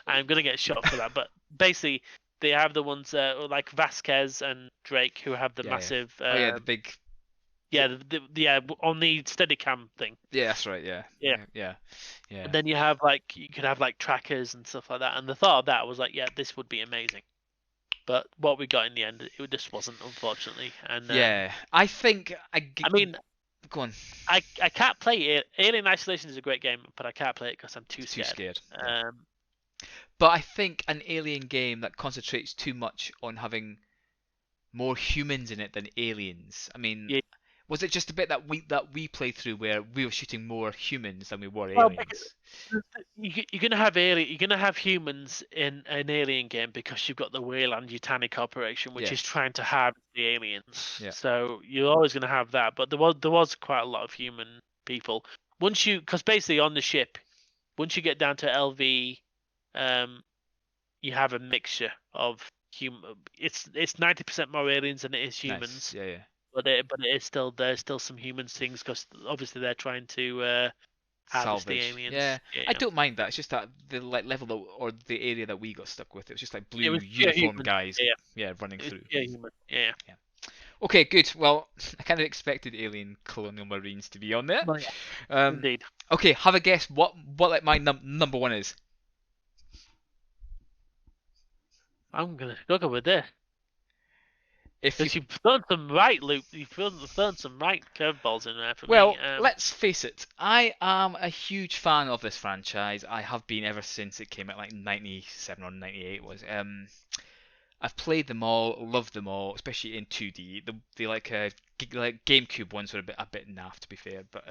I'm gonna get shot for that. But basically, they have the ones like Vasquez and Drake who have the massive. Oh yeah, the big Yeah, yeah, on the Steadicam thing. Yeah, that's right. Yeah. Yeah. Yeah. And then you could have like trackers and stuff like that. And the thought of that was like, yeah, this would be amazing. But what we got in the end, it just wasn't, unfortunately. And Yeah. I think I mean, go on. I can't play it. Alien Isolation is a great game, but I can't play it because I'm too Too scared. scared. Yeah. Um, But I think an Alien game that concentrates too much on having more humans in it than aliens. I mean, Yeah. was it just a bit that we played through where we were shooting more humans than we were Well, aliens? you're gonna have humans in an Alien game because you've got the Weyland Yutani Corporation, which is Yes. trying to harvest the aliens. Yeah. So you're always gonna have that. But there was quite a lot of human people. Because basically on the ship, once you get down to LV, you have a mixture of human. It's 90% more aliens than it is humans. Nice. Yeah. But it is still there's still some human things because obviously they're trying to harvest the Salvage. aliens. Yeah. Yeah. I don't mind that. It's just that the level or the area that we got stuck with, it was just like blue was pure uniform human. guys. Yeah. Yeah, running It's through. pure human. Yeah. Okay, good. Well, I kind of expected Alien Colonial Marines to be on there. Well, yeah. Indeed. Okay, have a guess what like my number one is. I'm gonna go with this If you because you've thrown some right loop. You've thrown some right curveballs in there for Well, me. let's face it. I am a huge fan of this franchise. I have been ever since it came out, like 97 or 98 was. I've played them all, loved them all, especially in 2D. The like GameCube ones were a bit naff, to be fair. But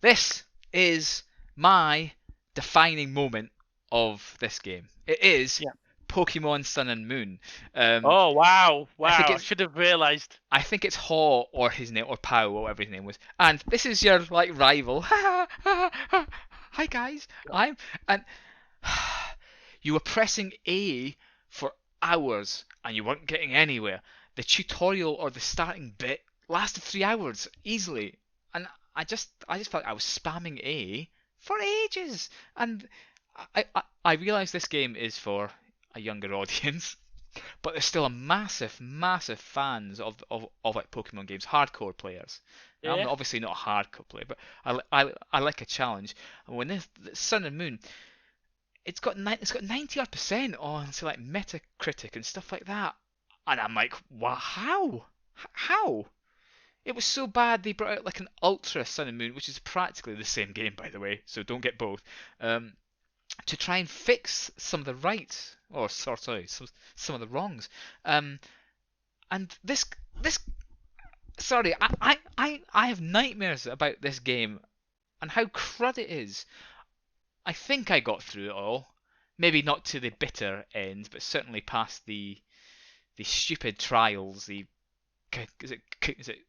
this is my defining moment of this game. It is Pokemon Sun and Moon. Oh wow! I I should have realised. I think it's Haw or his name or Pow or whatever his name was. And this is your like rival. Hi guys. And you were pressing A for hours and you weren't getting anywhere. The tutorial or the starting bit lasted 3 hours easily. And I just felt I was spamming A for ages. And I realised this game is for a younger audience. But there's still a massive fans of like Pokemon games, hardcore players. Now, I'm obviously not a hardcore player, but I like a challenge. And when this Sun and Moon, it's got 90% on say like Metacritic and stuff like that, and I'm like, wow, how? It was so bad they brought out like an Ultra Sun and Moon, which is practically the same game by the way, so don't get both. To try and fix some of the rights, or sorry, some of the wrongs. And this, sorry, I have nightmares about this game and how crud it is. I think I got through it all, maybe not to the bitter end, but certainly past the stupid trials. Is it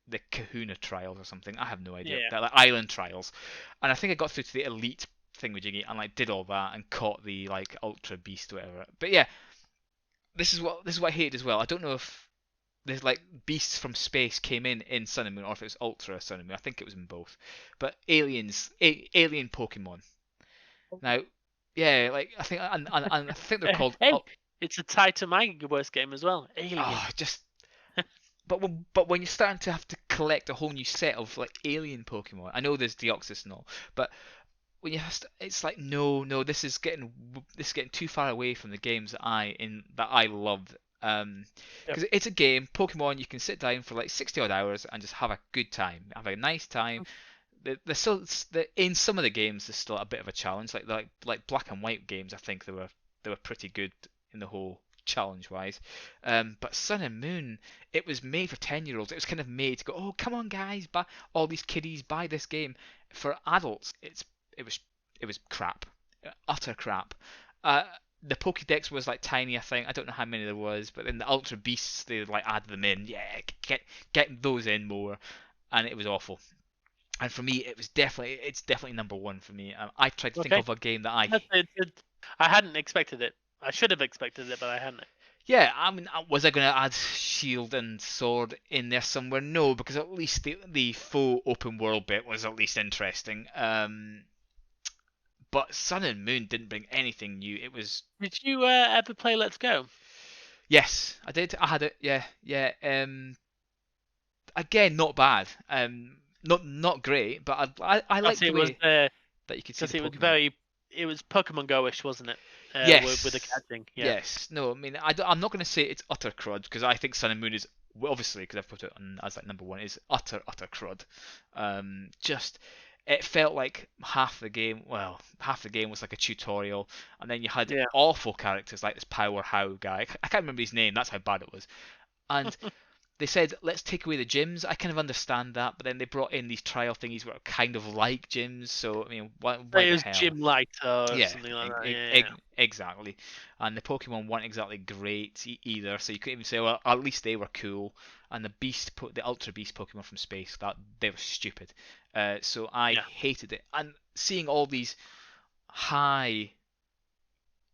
the Kahuna trials or something? I have no idea. Yeah. They're like island trials, and I think I got through to the elite thingamajiggy and like did all that and caught the like ultra beast or whatever. But yeah, this is what I hated as well. I don't know if there's like beasts from space came in Sun and Moon or if it was Ultra Sun and Moon. I think it was in both. But alien Pokemon. Now, yeah, like I think and I think they're called. Hey, it's a tie to my worst game as well. Alien. Oh, just. But when you're starting to have to collect a whole new set of like alien Pokemon, I know there's Deoxys and all, but when you have to, it's like no, this is getting too far away from the games that I loved. Because it's a game, Pokemon, you can sit down for like 60 odd hours and just have a good time, have a nice time. There's still in some of the games there's still a bit of a challenge, like Black and White games. I think they were pretty good in the whole challenge wise. But Sun and Moon, it was made for 10-year-olds. It was kind of made to go, oh come on guys, buy all these kiddies, buy this game. For adults, it was crap, utter crap. The Pokédex was like tiny, I think. I don't know how many there was, but then the Ultra Beasts, they like added them in. Yeah, get those in more, and it was awful. And for me, it's definitely number one for me. I tried to think of a game that I hadn't expected it. I should have expected it, but I hadn't. Yeah, I mean, was I going to add Shield and Sword in there somewhere? No, because at least the full open world bit was at least interesting. But Sun and Moon didn't bring anything new. It was. Did you ever play Let's Go? Yes, I did. I had it. Yeah. again, not bad. Not great, but I like the way that you could see because the it was Pokemon. it was Pokemon Go-ish, wasn't it? Yes. With the catching. Yeah. Yes. No, I mean, I'm not going to say it's utter crud because I think Sun and Moon is, well, obviously, because I've put it on as like number one, is utter crud. Just it felt like half the game was like a tutorial, and then you had Yeah. awful characters like this Power How guy. I can't remember his name. That's how bad it was. And they said, let's take away the gyms. I kind of understand that, but then they brought in these trial thingies where kind of like gyms. So I mean, why It the was hell? Gym Light or Yeah, something like that. Yeah. exactly. And the Pokemon weren't exactly great either, so you couldn't even say, well, at least they were cool. And the Ultra Beast Pokemon from space, that they were stupid. So I hated it. And seeing all these high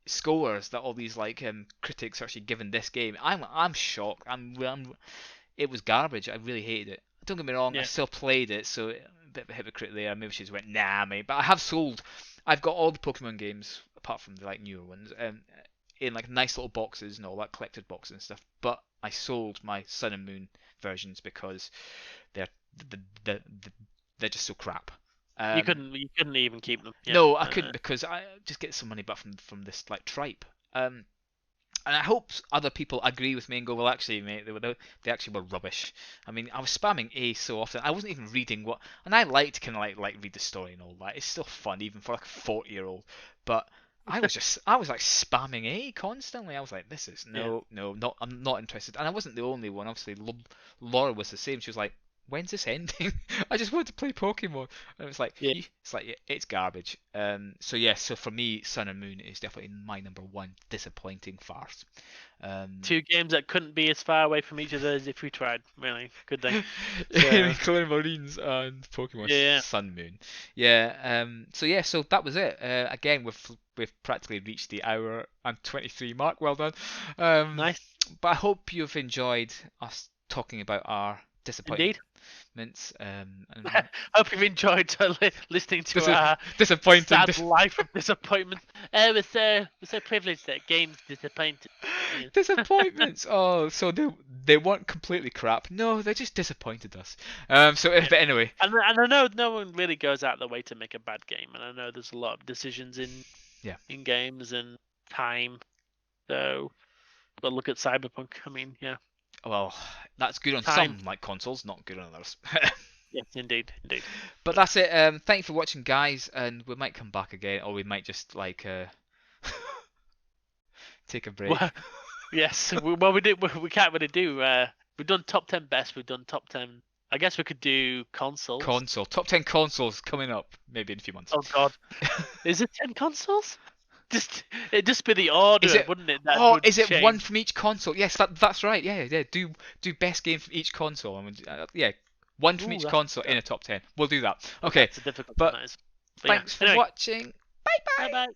scores that all these like critics are actually given this game, I'm shocked. It was garbage. I really hated it. Don't get me wrong, I still played it, so a bit of a hypocrite there. Maybe she just went, nah, mate. But I've got all the Pokemon games apart from the like newer ones, in like nice little boxes and all that, collected boxes and stuff. But I sold my Sun and Moon versions because they're they're just so crap. You couldn't even keep them. Yeah. No, I couldn't because I just get some money back from this like tripe. And I hope other people agree with me and go, well, actually, mate, they actually were rubbish. I mean, I was spamming A so often, I wasn't even reading what, and I like to kind of like read the story and all that. It's still fun, even for like a 40-year-old. But I was like spamming A constantly. I was like, this is I'm not interested. And I wasn't the only one. Obviously, Laura was the same. She was like, when's this ending? I just want to play Pokemon. And it was like, it's garbage. So for me, Sun and Moon is definitely my number one disappointing farce. Two games that couldn't be as far away from each other as if we tried. Really, could they? Colin Marines and Pokemon Sun Moon. So that was it. Again, we've practically reached the hour and 23 mark. Well done. Nice. But I hope you've enjoyed us talking about our disappointments. I hope you've enjoyed listening to our sad life of disappointment. We're so privileged that games disappoint. Disappointments. Oh, so they weren't completely crap. No, they just disappointed us. But anyway. And I know no one really goes out of their way to make a bad game, and I know there's a lot of decisions in games and time. So, but look at Cyberpunk. I mean, yeah. Well, that's good on some like consoles, not good on others. Yes, indeed. But that's it. Thank you for watching, guys, and we might come back again, or we might just like take a break. Well, yes. We can't really do. We've done top 10 best. We've done top 10. I guess we could do consoles. Top 10 consoles coming up, maybe in a few months. Oh God, is it 10 consoles? It'd just be the order, wouldn't it? Is it one from each console? Yes, that's right. Yeah. Do best game from each console. I mean, one from each console in a top 10. We'll do that. Okay. It's a difficult but one, thanks for watching. Bye. Bye.